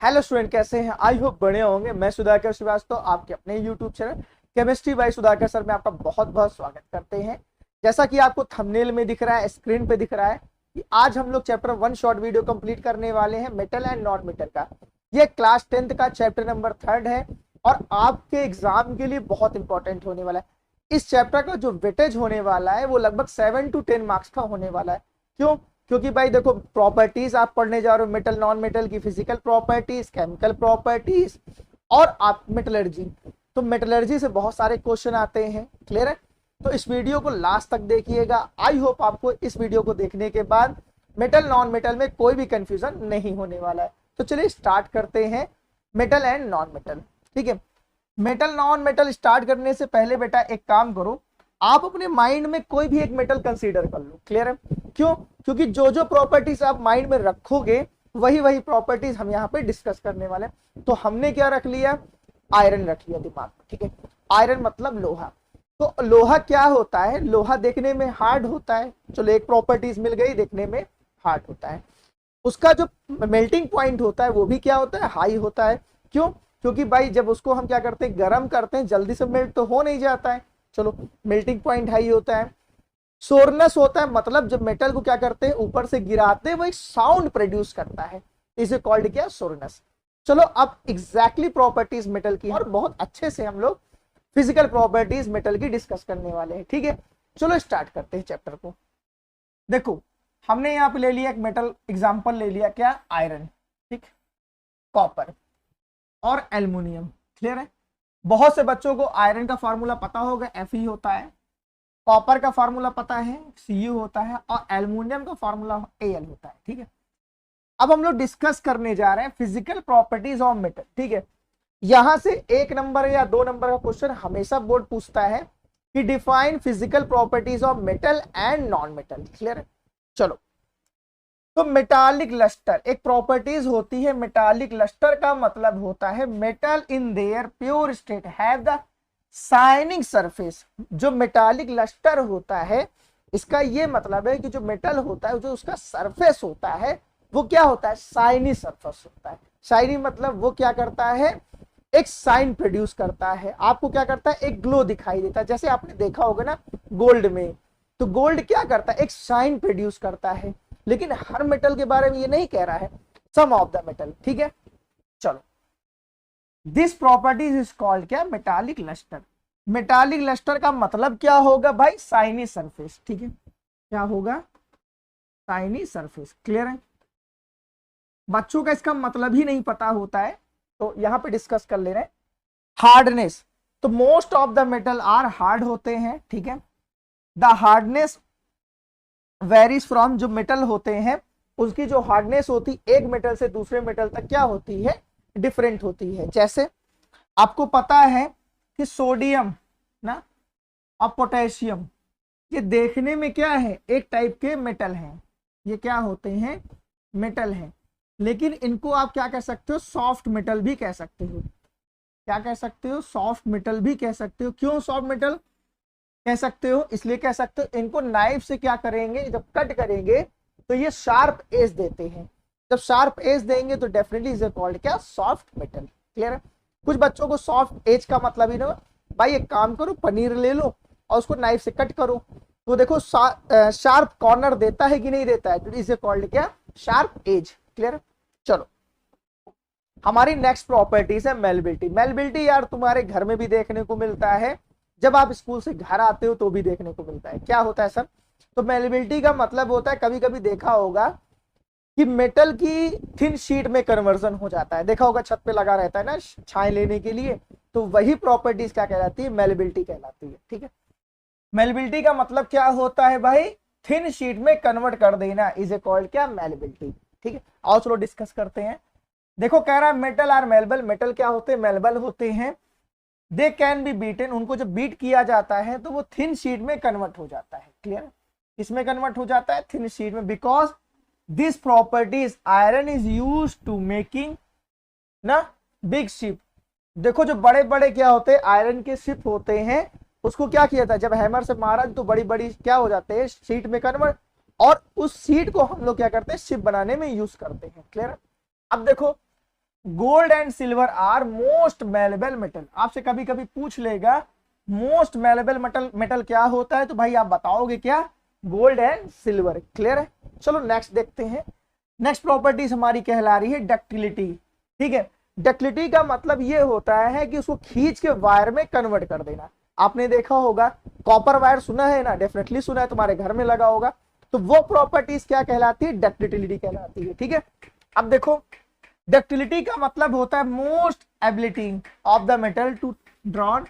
Hello student, कैसे हैं? I hope बढ़िया होंगे। मैं सुधाकर श्रीवास्तव, आपके अपने YouTube channel chemistry bye Sudhakar sir में आपका बहुत बहुत स्वागत करते हैं। जैसा कि आपको थंबनेल में दिख रहा है, स्क्रीन पे दिख रहा है कि आज हम लोग चैप्टर 1 शॉर्ट वीडियो कंप्लीट करने वाले हैं, मेटल एंड नॉन मेटल का। ये क्लास 10th का चैप्टर नंबर 3 है और आपके एग्जाम के लिए बहुत इंपॉर्टेंट होने वाला है। इस चैप्टर का जो वेटेज होने वाला है वो लगभग 7 to 10 मार्क्स का होने वाला है। क्यों? क्योंकि भाई देखो, प्रॉपर्टीज आप पढ़ने जा रहे हो, मेटल नॉन मेटल की फिजिकल प्रॉपर्टीज, केमिकल प्रॉपर्टीज और आप मेटलर्जी। तो मेटलर्जी से बहुत सारे क्वेश्चन आते हैं। क्लियर है? तो इस वीडियो को लास्ट तक देखिएगा। आई होप आपको इस वीडियो को देखने के बाद मेटल नॉन मेटल में कोई भी कंफ्यूजन नहीं होने वाला है। तो चलिए स्टार्ट करते हैं मेटल एंड नॉन मेटल। ठीक है, मेटल नॉन मेटल स्टार्ट करने से पहले बेटा एक काम करो, आप अपने माइंड में कोई भी एक मेटल कंसीडर कर लो। क्लियर है? क्यों? क्योंकि जो जो प्रॉपर्टीज आप माइंड में रखोगे वही वही प्रॉपर्टीज हम यहाँ पे डिस्कस करने वाले हैं। तो हमने क्या रख लिया? आयरन रख लिया दिमाग में। ठीक है, आयरन मतलब लोहा। तो लोहा क्या होता है? लोहा देखने में हार्ड होता है। चलो, एक प्रॉपर्टीज मिल गई, देखने में हार्ड होता है। उसका जो मेल्टिंग पॉइंट होता है वो भी क्या होता है? हाई होता है। क्यों? क्योंकि भाई जब उसको हम क्या करते हैं, गर्म करते हैं, जल्दी से मेल्ट तो हो नहीं जाता है। चलो, मेल्टिंग पॉइंट हाई होता है। सोरनेस होता है, मतलब जब मेटल को क्या करते हैं, ऊपर से गिराते हैं, वो एक साउंड प्रोड्यूस करता है, इसे कॉल्ड क्या? सोरनेस। चलो, अब एग्जैक्टली प्रॉपर्टीज मेटल की और बहुत अच्छे से हम लोग फिजिकल प्रॉपर्टीज मेटल की डिस्कस करने वाले हैं। ठीक है, चलो स्टार्ट करते हैं चैप्टर को। देखो, हमने यहाँ पे ले लिया एक मेटल एग्जाम्पल ले लिया, क्या? आयरन। ठीक, कॉपर और एल्युमिनियम। क्लियर है? बहुत से बच्चों को आयरन का फॉर्मूला पता होगा, Fe होता है। कॉपर का फॉर्मूला पता है, Cu होता है। और एल्युमिनियम का फॉर्मूला Al होता है। ठीक है, अब हम लोग डिस्कस करने जा रहे हैं फिजिकल प्रॉपर्टीज ऑफ मेटल। ठीक है, यहां से 1 नंबर या 2 नंबर का क्वेश्चन हमेशा बोर्ड पूछता है कि define physical properties of metal and non metal. Clear है? चलो, तो मेटालिक लस्टर एक प्रॉपर्टीज होती है। मेटालिक लस्टर का मतलब होता है metal in their pure state have the shining surface. जो मेटालिक लस्टर होता है, इसका ये मतलब है कि जो मेटल होता है, जो उसका सरफेस होता है वो क्या होता है? शाइनी सरफेस होता है। शाइनी मतलब वो क्या करता है? एक साइन प्रोड्यूस करता है। आपको क्या करता है? एक ग्लो दिखाई देता है। जैसे आपने देखा होगा ना गोल्ड में, तो गोल्ड क्या करता है? एक साइन प्रोड्यूस करता है। लेकिन हर मेटल के बारे में ये नहीं कह रहा है, सम ऑफ द मेटल। ठीक है, चलो, दिस प्रॉपर्टीज इज कॉल्ड क्या? Metallic lustre. मेटालिक लस्टर का मतलब क्या होगा भाई? Shiny surface. ठीक है, क्या होगा? Shiny surface. क्लियर है? बच्चों का इसका मतलब ही नहीं पता होता है, तो यहां पे डिस्कस कर ले रहे हैं। हार्डनेस, तो most of the metal are hard होते हैं। ठीक है, द हार्डनेस वेरीज फ्रॉम, जो मेटल होते हैं उसकी जो हार्डनेस होती एक मेटल से दूसरे मेटल तक क्या होती है? डिफरेंट होती है। जैसे आपको पता है कि सोडियम ना और पोटेशियम, ये देखने में क्या है? एक टाइप के मेटल हैं। ये क्या होते हैं? मेटल हैं। लेकिन इनको आप क्या कह सकते हो? सॉफ्ट मेटल भी कह सकते हो। क्या कह सकते हो? सॉफ्ट मेटल भी कह सकते हो। क्यों सॉफ्ट मेटल कह सकते हो? इसलिए कह सकते हो, इनको नाइफ से क्या करेंगे, जब कट करेंगे तो ये शार्प एज देते हैं। जब शार्प एज देंगे तो डेफिनेटली इज कॉल्ड क्या? Soft metal. क्लियर है? कुछ बच्चों को सॉफ्ट एज का मतलब ही ना, भाई एक काम करो, पनीर ले लो और उसको नाइफ से कट करो, तो देखो शार्प कॉर्नर देता है कि नहीं देता है, तो इज कॉल्ड क्या? Sharp edge. क्लियर? चलो, हमारी नेक्स्ट प्रॉपर्टीज है मेल्बिलिटी। मेल्बिलिटी यार तुम्हारे घर में भी देखने को मिलता है, जब आप स्कूल से घर आते हो तो भी देखने को मिलता है। क्या होता है सर? तो मेल्बिलिटी का मतलब होता है, कभी कभी देखा होगा कि मेटल की थिन शीट में कन्वर्जन हो जाता है। देखा होगा छत पे लगा रहता है ना छाए लेने के लिए, तो वही प्रॉपर्टीज क्या कहलाती है? मेल्बिलिटी कहलाती है। ठीक है, मेल्बिलिटी का मतलब क्या होता है भाई? थिन शीट में कन्वर्ट कर देना, इज ए कॉल्ड क्या? मेल्बिलिटी। ठीक है, आओ चलो डिस्कस करते हैं। देखो, कह रहा है मेटल आर मेल्बल। मेटल क्या होते हैं? मेल्बल होते हैं। दे कैन बी बीटन, उनको जब बीट किया जाता है तो वो थिन शीट में कन्वर्ट हो जाता है। क्लियर? इसमें कन्वर्ट हो जाता है थिन शीट में, because this properties iron is use to making ना बिग शिप। देखो, जो बड़े बड़े क्या होते हैं? आयरन के शिप होते हैं। उसको क्या किया था? जब हैमर से मारा तो बड़ी बड़ी क्या हो जाते हैं? शीट में कन्वर्ट, और उस शीट को हम लोग क्या करते हैं? शिप बनाने में यूज करते हैं। क्लियर? अब देखो, gold and silver are most malleable metal. आपसे कभी कभी पूछ लेगा मोस्ट मेलेबल मेटल मेटल क्या होता है, तो भाई आप बताओगे क्या, गोल्ड एंड सिल्वर। क्लियर है। चलो नेक्स्ट देखते हैं। नेक्स्ट प्रॉपर्टीज हमारी कहला रही है डक्टिलिटी। ठीक है, डक्टिलिटी का मतलब ये होता है कि उसको खींच के वायर में कन्वर्ट कर देना। आपने देखा होगा कॉपर वायर, सुना है ना, डेफिनेटली सुना है, तुम्हारे घर में लगा होगा। तो वो प्रॉपर्टीज क्या कहलाती है, डक्टिलिटी कहलाती है। ठीक है, अब देखो डक्टिलिटी का मतलब होता है most ability of the metal to drawn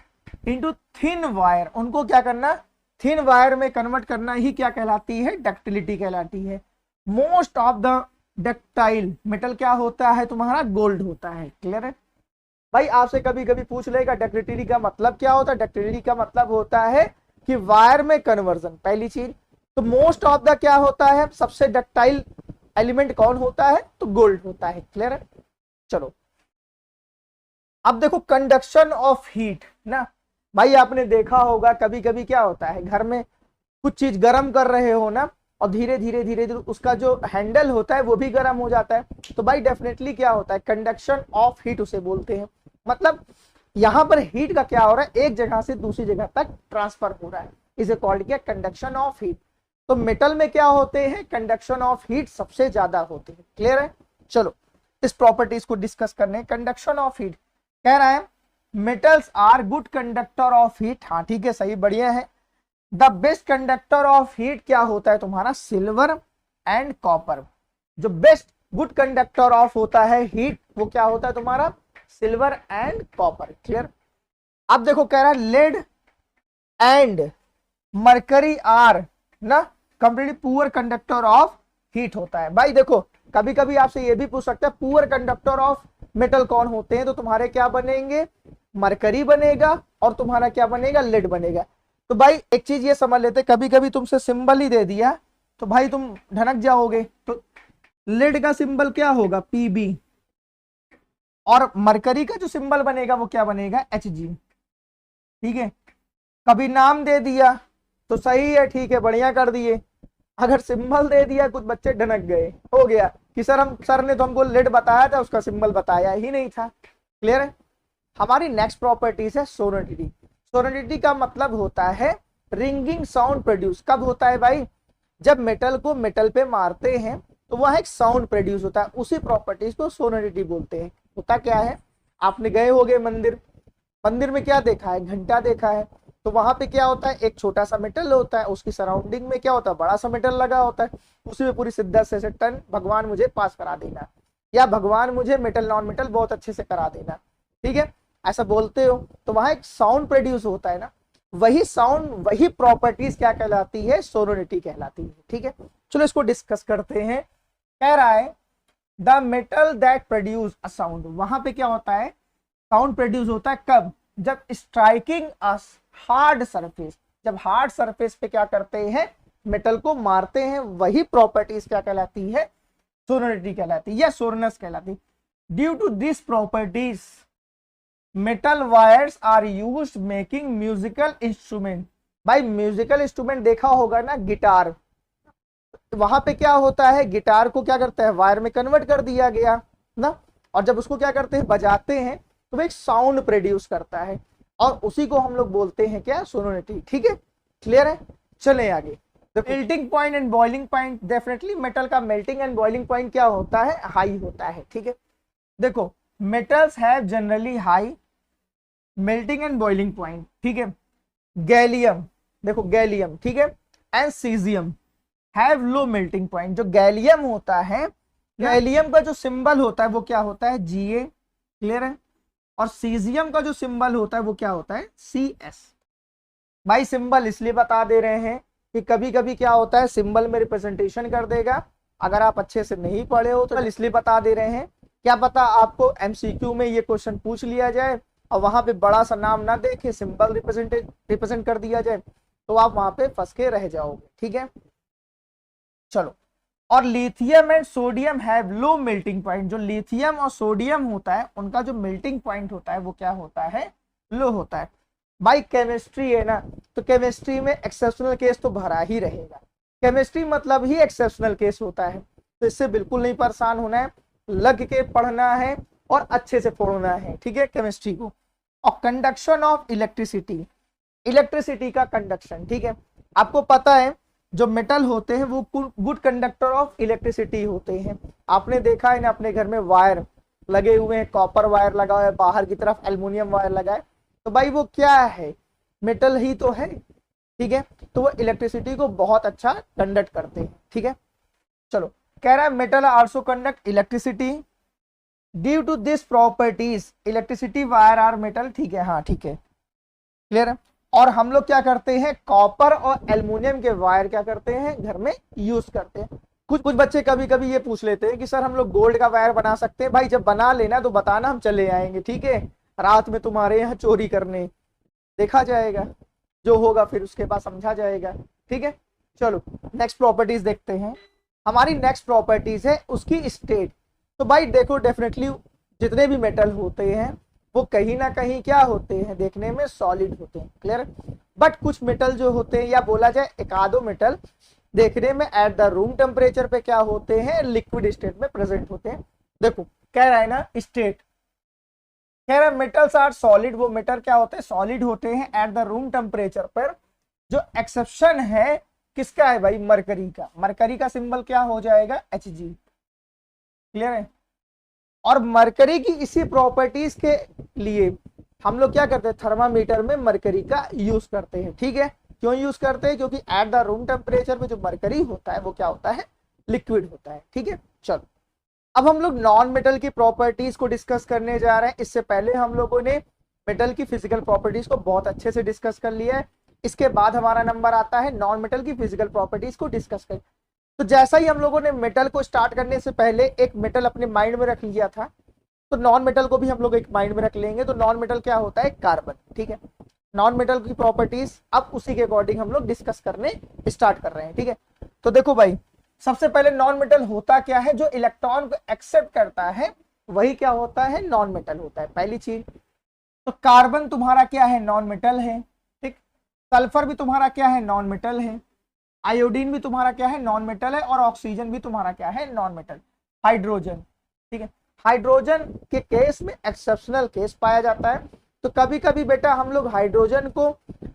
into thin wire. उनको क्या करना, थिन वायर में कन्वर्ट करना ही क्या कहलाती है, डक्टिलिटी कहलाती है। Most of the ductile metal क्या होता है तुम्हारा, गोल्ड होता है। क्लियर है भाई। आपसे कभी कभी पूछ लेगा डक्टिलिटी का मतलब क्या होता है। डक्टिलिटी का मतलब होता है कि वायर में कन्वर्जन, पहली चीज। तो मोस्ट ऑफ द क्या होता है, सबसे डक्टाइल एलिमेंट कौन होता है, तो गोल्ड होता है। क्लियर है। चलो अब देखो कंडक्शन ऑफ हीट ना। भाई आपने देखा होगा कभी कभी क्या होता है, घर में कुछ चीज गर्म कर रहे हो ना, और धीरे धीरे धीरे धीरे उसका जो हैंडल होता है वो भी गर्म हो जाता है। तो भाई डेफिनेटली क्या होता है, कंडक्शन ऑफ हीट उसे बोलते हैं। मतलब यहां पर हीट का क्या हो रहा है, एक जगह से दूसरी जगह तक ट्रांसफर हो रहा है, इसे कॉल्ड किया कंडक्शन ऑफ हीट। तो मेटल में क्या होते हैं, कंडक्शन ऑफ हीट सबसे ज्यादा होते हैं। क्लियर है। चलो इस प्रॉपर्टीज को डिस्कस करने। कंडक्शन ऑफ हीट कह रहा है metals are good conductor of heat. हाँ ठीक है, सही, बढ़िया है। The best conductor of heat क्या होता है तुम्हारा, सिल्वर एंड कॉपर। जो बेस्ट गुड कंडक्टर ऑफ होता है हीट वो क्या होता है तुम्हारा, सिल्वर एंड कॉपर। क्लियर। अब देखो कह रहा है लेड एंड मरकरी आर ना completely poor conductor of heat होता है। भाई देखो कभी कभी आपसे ये भी पूछ सकता है पुअर कंडक्टर ऑफ मेटल कौन होते हैं, तो तुम्हारे क्या बनेंगे, मरकरी बनेगा और तुम्हारा क्या बनेगा, लेड बनेगा। तो भाई एक चीज ये समझ लेते, कभी कभी तुमसे सिंबल ही दे दिया तो भाई तुम ढनक जाओगे। तो लेड का सिंबल क्या होगा, पीबी, और मरकरी का जो सिंबल बनेगा वो क्या बनेगा, एचजी। ठीक है, कभी नाम दे दिया तो सही है, ठीक है, बढ़िया कर दिए। अगर सिंबल दे दिया कुछ बच्चे ढनक गए, हो गया कि सर ने तो हमको लेड बताया था, उसका सिंबल बताया ही नहीं था। क्लियर है। हमारी नेक्स्ट प्रॉपर्टीज है सोनोरिटी। सोनोरिटी का मतलब होता है रिंगिंग साउंड प्रोड्यूस। कब होता है भाई, जब मेटल को मेटल पे मारते हैं तो वह एक साउंड प्रोड्यूस होता है, उसी प्रॉपर्टीज को सोनोरिटी बोलते हैं। होता क्या है, आपने गए होगे मंदिर, मंदिर में क्या देखा है, घंटा देखा है। तो वहां पे क्या होता है, एक छोटा सा मेटल होता है, उसकी सराउंडिंग में क्या होता है, बड़ा सा मेटल लगा होता है, उसी में पूरी सिद्धा से टन भगवान मुझे पास करा देना, या भगवान मुझे मेटल नॉन मेटल बहुत अच्छे से करा देना। ठीक है, ऐसा बोलते हो। तो वहां एक साउंड प्रोड्यूस होता है ना, वही साउंड, वही प्रॉपर्टीज क्या कहलाती है, सोनोरिटी कहलाती है। ठीक है, चलो इसको डिस्कस करते हैं। कह रहा है the metal that produce a sound. वहां पे क्या होता है, साउंड प्रोड्यूस होता है कब, जब स्ट्राइकिंग अ हार्ड सरफेस, जब हार्ड सरफेस पे क्या करते हैं, मेटल को मारते हैं, वही प्रॉपर्टीज क्या कहलाती है, सोनोरिटी कहलाती है या सोरनेस कहलाती है। Due to this properties metal wires are used making musical instrument. भाई म्यूजिकल इंस्ट्रूमेंट देखा होगा ना, गिटार, वहां पे क्या होता है, गिटार को क्या करता है, वायर में कन्वर्ट कर दिया गया ना, और जब उसको क्या करते हैं, बजाते हैं, तो वो एक साउंड प्रोड्यूस करता है, और उसी को हम लोग बोलते हैं क्या, सोनोरिटी। ठीक है, क्लियर है। चले आगे। Melting point and boiling point, definitely metal का मेल्टिंग एंड बॉइलिंग पॉइंट क्या होता है, हाई होता है। ठीक है, देखो metals have generally high melting and boiling point. ठीक है, गैलियम, देखो गैलियम, ठीक है, and caesium have low melting point. जो गैलियम होता है, गैलियम का जो सिंबल होता है वो क्या होता है, Ga। क्लियर है। और सीजियम का जो सिंबल होता है वो क्या होता है, Cs। भाई सिंबल इसलिए बता दे रहे हैं कि कभी कभी क्या होता है, सिंबल में रिप्रेजेंटेशन कर देगा, अगर आप अच्छे से नहीं पढ़े हो तो इसलिए बता दे रहे हैं, क्या पता आपको MCQ में ये क्वेश्चन पूछ लिया जाए और वहां पे बड़ा सा नाम ना देखे, सिंबल रिप्रेजेंट कर दिया जाए, तो आप वहां पे फंस के रह जाओगे। ठीक है, चलो। और lithium and sodium have low melting point. जो लिथियम और सोडियम होता है उनका जो मेल्टिंग पॉइंट होता है वो क्या होता है, लो होता है। भाई केमिस्ट्री है ना, तो केमिस्ट्री में एक्सेप्शनल केस तो भरा ही रहेगा। केमिस्ट्री मतलब ही एक्सेप्शनल केस होता है, तो इससे बिल्कुल नहीं परेशान होना है, लग के पढ़ना है और अच्छे से पढ़ना है, ठीक है, केमिस्ट्री को। और कंडक्शन ऑफ इलेक्ट्रिसिटी, इलेक्ट्रिसिटी का कंडक्शन, ठीक है। आपको पता है जो मेटल होते हैं वो गुड कंडक्टर ऑफ इलेक्ट्रिसिटी होते हैं। आपने देखा है ना अपने घर में वायर लगे हुए हैं, कॉपर वायर लगा हुआ है, बाहर की तरफ एल्युमिनियम वायर लगा है, तो भाई वो क्या है, मेटल ही तो है, ठीक है। तो वो इलेक्ट्रिसिटी को बहुत अच्छा कंडक्ट करते हैं, ठीक है। चलो, कह रहा है metal also conduct electricity due to this properties, electricity wire are metal, ठीक है, हाँ ठीक है, क्लियर है। और हम लोग क्या करते हैं, कॉपर और एल्युमिनियम के वायर क्या करते हैं, घर में यूज करते हैं। कुछ कुछ बच्चे कभी कभी ये पूछ लेते हैं कि सर हम लोग गोल्ड का वायर बना सकते हैं। भाई जब बना लेना तो बताना, हम चले आएंगे, ठीक है, रात में तुम्हारे यहाँ चोरी करने, देखा जाएगा, जो होगा फिर उसके बाद समझा जाएगा, ठीक है। चलो नेक्स्ट प्रॉपर्टीज देखते हैं। हमारी नेक्स्ट प्रॉपर्टीज है उसकी स्टेट। तो भाई देखो, डेफिनेटली जितने भी मेटल होते हैं वो कहीं ना कहीं क्या होते हैं, देखने में सॉलिड होते हैं, क्लियर। बट कुछ मेटल जो होते हैं, या बोला जाए एक आधो मेटल देखने में एट द रूम टेम्परेचर पे क्या होते हैं, लिक्विड स्टेट में प्रेजेंट होते हैं। देखो कह रहा है ना स्टेट, कह रहा है मेटल्स आर सॉलिड, वो मेटल क्या होते हैं, सॉलिड होते हैं एट द रूम टेम्परेचर पर। जो एक्सेप्शन है किसका है भाई, मरकरी का। मरकरी का सिंबल क्या हो जाएगा, Hg, क्लियर है। और मरकरी की इसी प्रॉपर्टीज के लिए हम लोग क्या करते हैं, थर्मामीटर में मरकरी का यूज करते हैं, ठीक है। क्यों यूज करते हैं, क्योंकि एट द रूम टेम्परेचर में जो मरकरी होता है वो क्या होता है, लिक्विड होता है, ठीक है। चलो अब हम लोग नॉन मेटल की प्रॉपर्टीज को डिस्कस करने जा रहे हैं। इससे पहले हम लोगों ने मेटल की फिजिकल प्रॉपर्टीज को बहुत अच्छे से डिस्कस कर लिया है। इसके बाद हमारा नंबर आता है नॉन मेटल की फिजिकल प्रॉपर्टीज को डिस्कस कर। तो जैसा ही हम लोगों ने मेटल को स्टार्ट करने से पहले एक मेटल अपने माइंड में रख लिया था, तो नॉन मेटल को भी हम लोग एक माइंड में रख लेंगे। तो नॉन मेटल क्या होता है, कार्बन, ठीक है। नॉन मेटल की प्रॉपर्टीज अब उसी के अकॉर्डिंग हम लोग डिस्कस करने स्टार्ट कर रहे हैं, ठीक है। तो देखो भाई, सबसे पहले नॉन मेटल होता क्या है, जो इलेक्ट्रॉन को एक्सेप्ट करता है वही क्या होता है, नॉन मेटल होता है, पहली चीज। तो कार्बन तुम्हारा क्या है, नॉन मेटल है, ठीक। सल्फर भी तुम्हारा क्या है, नॉन मेटल है। आयोडीन भी तुम्हारा क्या है, नॉन मेटल है। और ऑक्सीजन भी तुम्हारा क्या है, नॉन मेटल। हाइड्रोजन, ठीक है। हाइड्रोजन के केस में एक्सेप्शनल केस पाया जाता है। तो कभी कभी बेटा हम लोग हाइड्रोजन को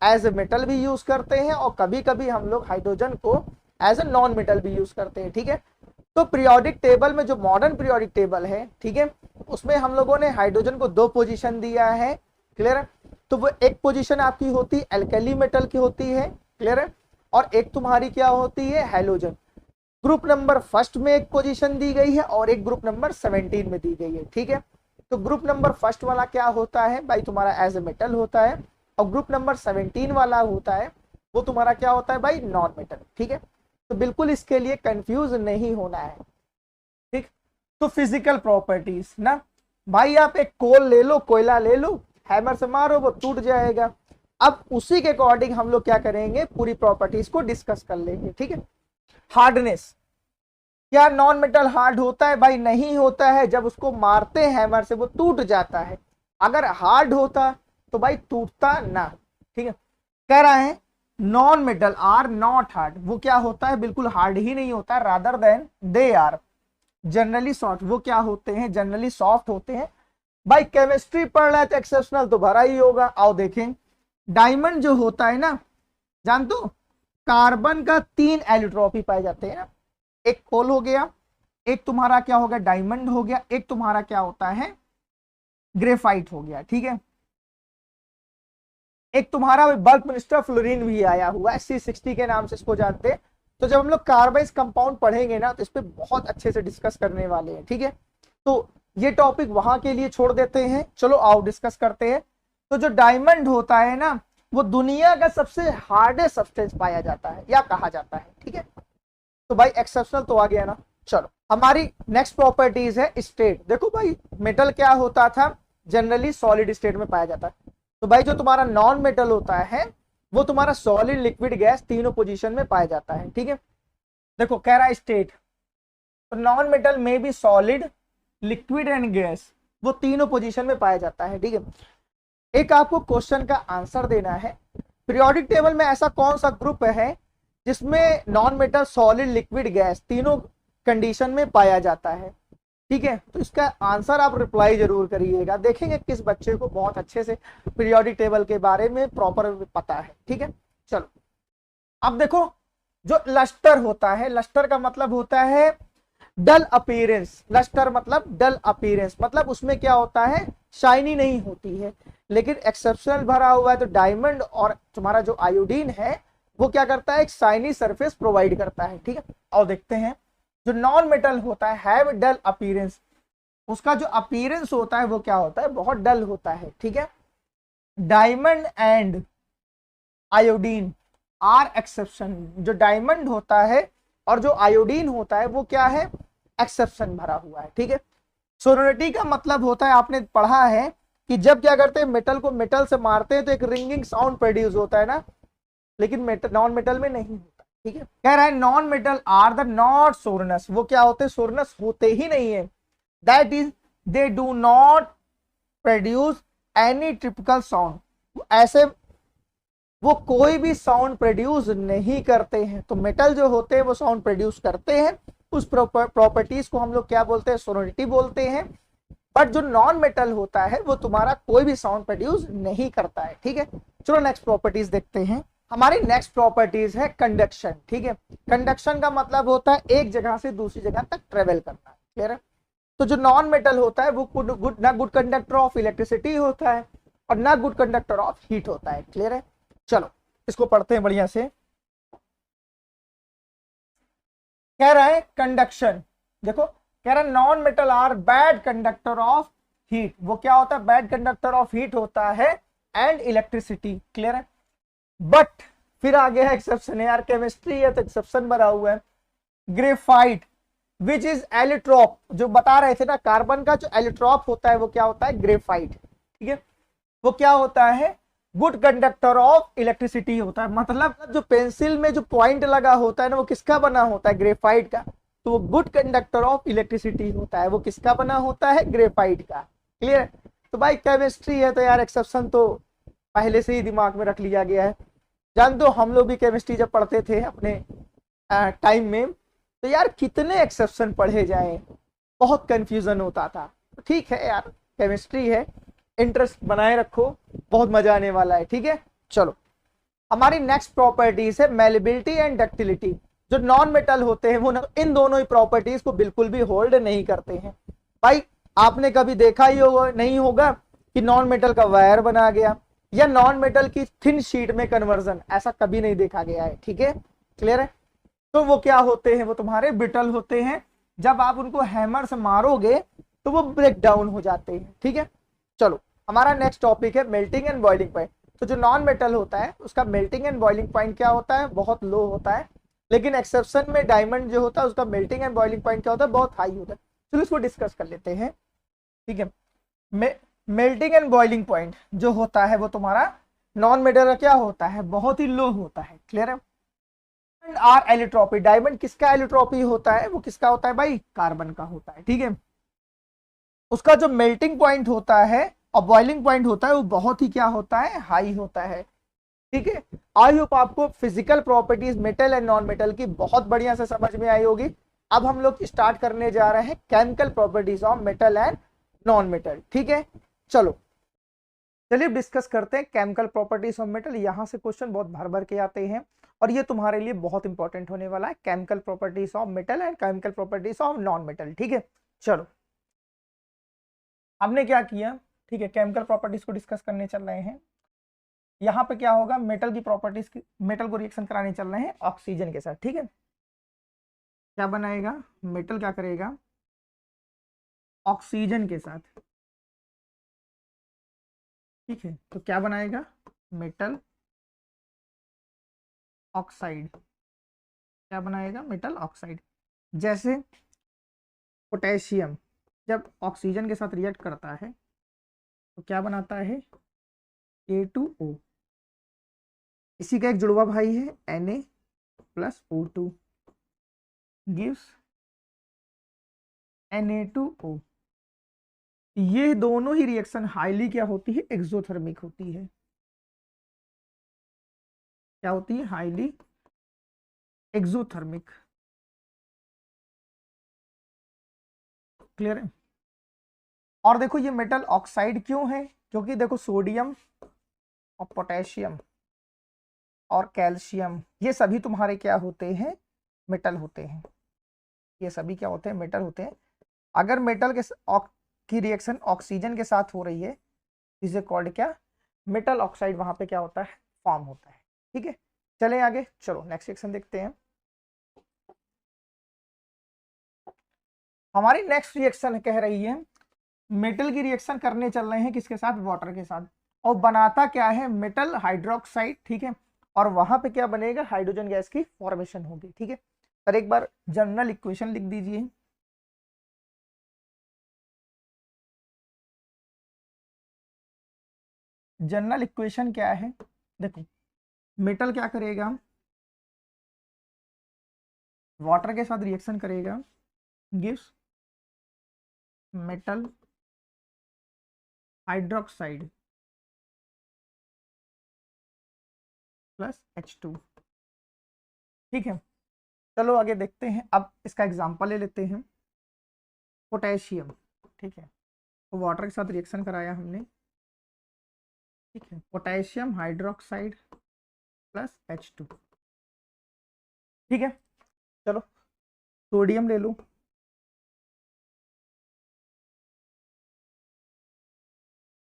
एज ए मेटल भी यूज करते हैं, और कभी कभी हम लोग हाइड्रोजन को एज ए नॉन मेटल भी यूज करते हैं, ठीक है। तो पीरियोडिक टेबल में जो मॉडर्न पीरियोडिक टेबल है, ठीक है, उसमें हम लोगों ने हाइड्रोजन को 2 पोजीशन दिया है, क्लियर है। तो वो एक पोजीशन आपकी होती है एल्कली मेटल की होती है, क्लियर है। और एक तुम्हारी क्या होती है, हैलोजन। ग्रुप नंबर फर्स्ट में एक पोजीशन दी गई है और एक ग्रुप नंबर 17 में दी गई है, ठीक है। तो ग्रुप नंबर फर्स्ट वाला क्या होता है भाई, तुम्हारा एज ए मेटल होता है। और ग्रुप नंबर 17 वाला होता है वो तुम्हारा क्या होता है भाई, नॉन मेटल, ठीक है। तो बिल्कुल इसके लिए कंफ्यूज नहीं होना है, ठीक। तो फिजिकल प्रॉपर्टीज ना भाई, आप एक कोल ले लो, कोयला ले लो, हैमर से मारो वो टूट जाएगा। अब उसी के अकॉर्डिंग हम लोग क्या करेंगे, पूरी प्रॉपर्टीज को डिस्कस कर लेंगे, ठीक है। हार्डनेस, क्या नॉन मेटल हार्ड होता है भाई, नहीं होता है। जब उसको मारते हैं हैमर से वो टूट जाता है। अगर हार्ड होता तो भाई टूटता ना, ठीक है। कह रहा है non metal are not hard, वो क्या होता है, बिल्कुल हार्ड ही नहीं होता, rather than they are generally soft, वो क्या होते हैं, जनरली सॉफ्ट होते हैं। भाई केमिस्ट्री पढ़ रहा है तो एक्सेप्शनल तो भरा ही होगा। आओ देखें, डायमंड जो होता है ना, जान दो, कार्बन का 3 एलिट्रॉपी पाए जाते हैं ना। एक कोल हो गया, एक तुम्हारा क्या हो गया, डायमंड हो गया, एक तुम्हारा क्या होता है, ग्रेफाइट हो गया, ठीक है। एक तुम्हारा बल्क मिनिस्टर फ्लोरीन भी आया हुआ है, C60 के नाम से इसको जानते हैं। तो जब हम लोग कार्बाइड कंपाउंड पढ़ेंगे ना तो इस पे बहुत अच्छे से डिस्कस करने वाले हैं, ठीक है। तो ये टॉपिक वहां के लिए छोड़ देते हैं, चलो आओ डिस्कस करते हैं। तो जो डायमंड होता है ना, वो दुनिया का सबसे हार्डेस्ट सब्सटेंस पाया जाता है या कहा जाता है, ठीक है। तो भाई एक्सेप्शनल तो आ गया ना। चलो हमारी नेक्स्ट प्रॉपर्टीज है स्टेट। देखो भाई मेटल क्या होता था, जनरली सॉलिड स्टेट में पाया जाता है। तो भाई जो तुम्हारा नॉन मेटल होता है वो तुम्हारा सॉलिड, लिक्विड, गैस तीनों पोजीशन में पाया जाता है, ठीक है। देखो कह रहा है स्टेट, तो नॉन मेटल में भी सॉलिड, लिक्विड एंड गैस वो तीनों पोजीशन में पाया जाता है, ठीक है। एक आपको क्वेश्चन का आंसर देना है, पीरियोडिक टेबल में ऐसा कौन सा ग्रुप है जिसमें non metal, solid, liquid, gas तीनों कंडीशन में पाया जाता है। ठीक है, तो इसका आंसर आप रिप्लाई जरूर करिएगा, देखेंगे किस बच्चे को बहुत अच्छे से पीरियोडिक टेबल के बारे में प्रॉपर पता है। ठीक है, चलो अब देखो, जो लस्टर होता है, लस्टर का मतलब होता है डल अपीयरेंस। लस्टर मतलब डल अपीयरेंस, मतलब उसमें क्या होता है, शाइनी नहीं होती है। लेकिन एक्सेप्शनल भरा हुआ है तो डायमंड और तुम्हारा जो आयोडीन है वो क्या करता है, एक शाइनी सरफेस प्रोवाइड करता है। ठीक है, और देखते हैं जो नॉन मेटल होता है हैव डल अपीयरेंस, उसका जो अपीयरेंस होता है वो क्या होता है, बहुत डल होता है। ठीक है, diamond and iodine are exception, जो डायमंड होता है और जो आयोडीन होता है वो क्या है, एक्सेप्शन भरा हुआ है। ठीक है, सोनोरिटी का मतलब होता है, आपने पढ़ा है कि जब क्या करते हैं, मेटल को मेटल से मारते हैं तो एक रिंगिंग साउंड प्रोड्यूस होता है ना, लेकिन मेटल नॉन मेटल में नहीं होता। ठीक है, कह रहा है non metal are the not sonorous, वो क्या होते हैं, सोरनस होते ही नहीं है। That is they do not produce any typical sound, ऐसे वो कोई भी साउंड प्रोड्यूस नहीं करते हैं। तो मेटल जो होते हैं वो साउंड प्रोड्यूस करते हैं, उस प्रॉपर्टीज को हम लोग क्या बोलते हैं, सोनोरिटी बोलते हैं। बट जो नॉन मेटल होता है वो तुम्हारा कोई भी साउंड प्रोड्यूस नहीं करता है। ठीक है, चलो नेक्स्ट प्रॉपर्टीज देखते हैं। हमारी नेक्स्ट प्रॉपर्टीज है कंडक्शन। ठीक है, कंडक्शन का मतलब होता है एक जगह से दूसरी जगह तक ट्रेवल करना। क्लियर है, तो जो नॉन मेटल होता है वो ना गुड कंडक्टर ऑफ इलेक्ट्रिसिटी होता है और ना गुड कंडक्टर ऑफ हीट होता है। क्लियर है, चलो इसको पढ़ते हैं बढ़िया से। कह रहा है कंडक्शन, देखो कह रहा है non metal are bad conductor of heat, वो क्या होता है, बैड कंडक्टर ऑफ हीट होता है एंड इलेक्ट्रिसिटी। क्लियर है, बट फिर आगे है एक्सेप्शन है यार, केमिस्ट्री है तो एक्सेप्शन बना हुआ है। ग्रेफाइट विच इज एलिट्रॉप, जो बता रहे थे ना, कार्बन का जो एलिट्रॉप होता है वो क्या होता है, ग्रेफाइट। ठीक है, वो क्या होता है, गुड कंडक्टर ऑफ इलेक्ट्रिसिटी होता है। मतलब जो पेंसिल में जो पॉइंट लगा होता है ना वो किसका बना होता है, ग्रेफाइट का, तो वो गुड कंडक्टर ऑफ इलेक्ट्रिसिटी होता है, वो किसका बना होता है, ग्रेफाइट का। क्लियर, तो भाई केमिस्ट्री है तो यार एक्सेप्शन तो पहले से ही दिमाग में रख लिया गया है। जान दो हम लोग भी केमिस्ट्री जब पढ़ते थे अपने टाइम में, तो यार कितने एक्सेप्शन पढ़े जाए, बहुत कंफ्यूजन होता था। ठीक है यार, केमिस्ट्री है, इंटरेस्ट बनाए रखो, बहुत मजा आने वाला है। ठीक है, चलो हमारी नेक्स्ट प्रॉपर्टीज है मेलेबिलिटी एंड डक्टिलिटी। जो नॉन मेटल होते हैं वो इन दोनों ही प्रॉपर्टीज को बिल्कुल भी होल्ड नहीं करते हैं। भाई आपने कभी देखा ही होगा नहीं होगा कि नॉन मेटल का वायर बना गया या नॉन मेटल की थिन शीट में कन्वर्जन, ऐसा कभी नहीं देखा गया है। ठीक है, क्लियर है, तो वो क्या होते हैं, वो तुम्हारे ब्रिटल होते हैं, जब आप उनको हैमर से मारोगे तो वो ब्रेक डाउन हो जाते हैं। ठीक है, चलो हमारा नेक्स्ट टॉपिक है मेल्टिंग एंड बॉइलिंग पॉइंट। तो जो नॉन मेटल होता है उसका मेल्टिंग एंड बॉइलिंग पॉइंट क्या होता है, बहुत लो होता है। लेकिन एक्सेप्शन में डायमंड जो होता है उसका मेल्टिंग एंड बॉइलिंग पॉइंट क्या होता है, बहुत हाई होता है। चलो इसको डिस्कस कर लेते हैं। ठीक है, मेल्टिंग एंड बॉइलिंग पॉइंट जो होता है वो तुम्हारा नॉन मेटल का क्या होता है, बहुत ही लो होता है। क्लियर है, आर एलिट्रॉपी, डायमंड किसका एलिट्रॉपी होता है, वो किसका होता है भाई, कार्बन का होता है। ठीक है, उसका जो मेल्टिंग पॉइंट होता है और बॉइलिंग पॉइंट होता है वो बहुत ही क्या होता है, हाई होता है। ठीक है, आई होप आपको physical properties metal and non metal की बहुत बढ़िया से समझ में आई होगी। अब हम लोग स्टार्ट करने जा रहे हैं chemical properties of metal and non metal. ठीक है, चलो चलिए डिस्कस करते हैं केमिकल प्रॉपर्टीज ऑफ मेटल। यहां से क्वेश्चन बहुत भर भर के आते हैं और ये तुम्हारे लिए बहुत इंपॉर्टेंट होने वाला है, chemical properties of metal and chemical properties of non metal. ठीक है, चलो हमने क्या किया, ठीक है, केमिकल प्रॉपर्टीज को डिस्कस करने चल रहे हैं। यहाँ पे क्या होगा, मेटल की प्रॉपर्टीज की, मेटल को रिएक्शन कराने चल रहे हैं ऑक्सीजन के साथ। ठीक है, क्या बनाएगा, मेटल क्या करेगा ऑक्सीजन के साथ। ठीक है, तो क्या बनाएगा, मेटल ऑक्साइड, क्या बनाएगा, मेटल ऑक्साइड। जैसे पोटेशियम जब ऑक्सीजन के साथ रिएक्ट करता है तो क्या बनाता है, A2O, इसी का एक जुड़वा भाई है Na+O2 गिव्स Na2O। ये दोनों ही रिएक्शन हाईली क्या होती है, एक्सोथर्मिक होती है। क्या होती है, हाईली एक्सोथर्मिक। क्लियर है। और देखो ये मेटल ऑक्साइड क्यों है, क्योंकि देखो सोडियम और पोटेशियम और कैल्शियम ये सभी तुम्हारे क्या होते हैं, मेटल होते हैं। ये सभी क्या होते हैं, मेटल होते हैं। अगर मेटल के की रिएक्शन ऑक्सीजन के साथ हो रही है, इसे कॉल्ड क्या, मेटल ऑक्साइड, वहां पे क्या होता है, फॉर्म होता है। ठीक है, चलें आगे, चलो नेक्स्ट रिएक्शन देखते हैं। हमारी नेक्स्ट रिएक्शन कह रही है मेटल की रिएक्शन करने चल रहे हैं किसके साथ, वाटर के साथ। और बनाता क्या है, मेटल हाइड्रोक्साइड। ठीक है, और वहां पे क्या बनेगा, हाइड्रोजन गैस की फॉर्मेशन होगी। ठीक है, पर एक बार जनरल इक्वेशन लिख दीजिए। जनरल इक्वेशन क्या है, देखो मेटल क्या करेगा, वाटर के साथ रिएक्शन करेगा, gives metal hydroxide plus H2। ठीक है, चलो आगे देखते हैं। अब इसका एग्जांपल ले लेते हैं, पोटेशियम। ठीक है, तो वाटर के साथ रिएक्शन कराया हमने। ठीक है, पोटेशियम हाइड्रोक्साइड प्लस H2। ठीक है, चलो सोडियम ले लो,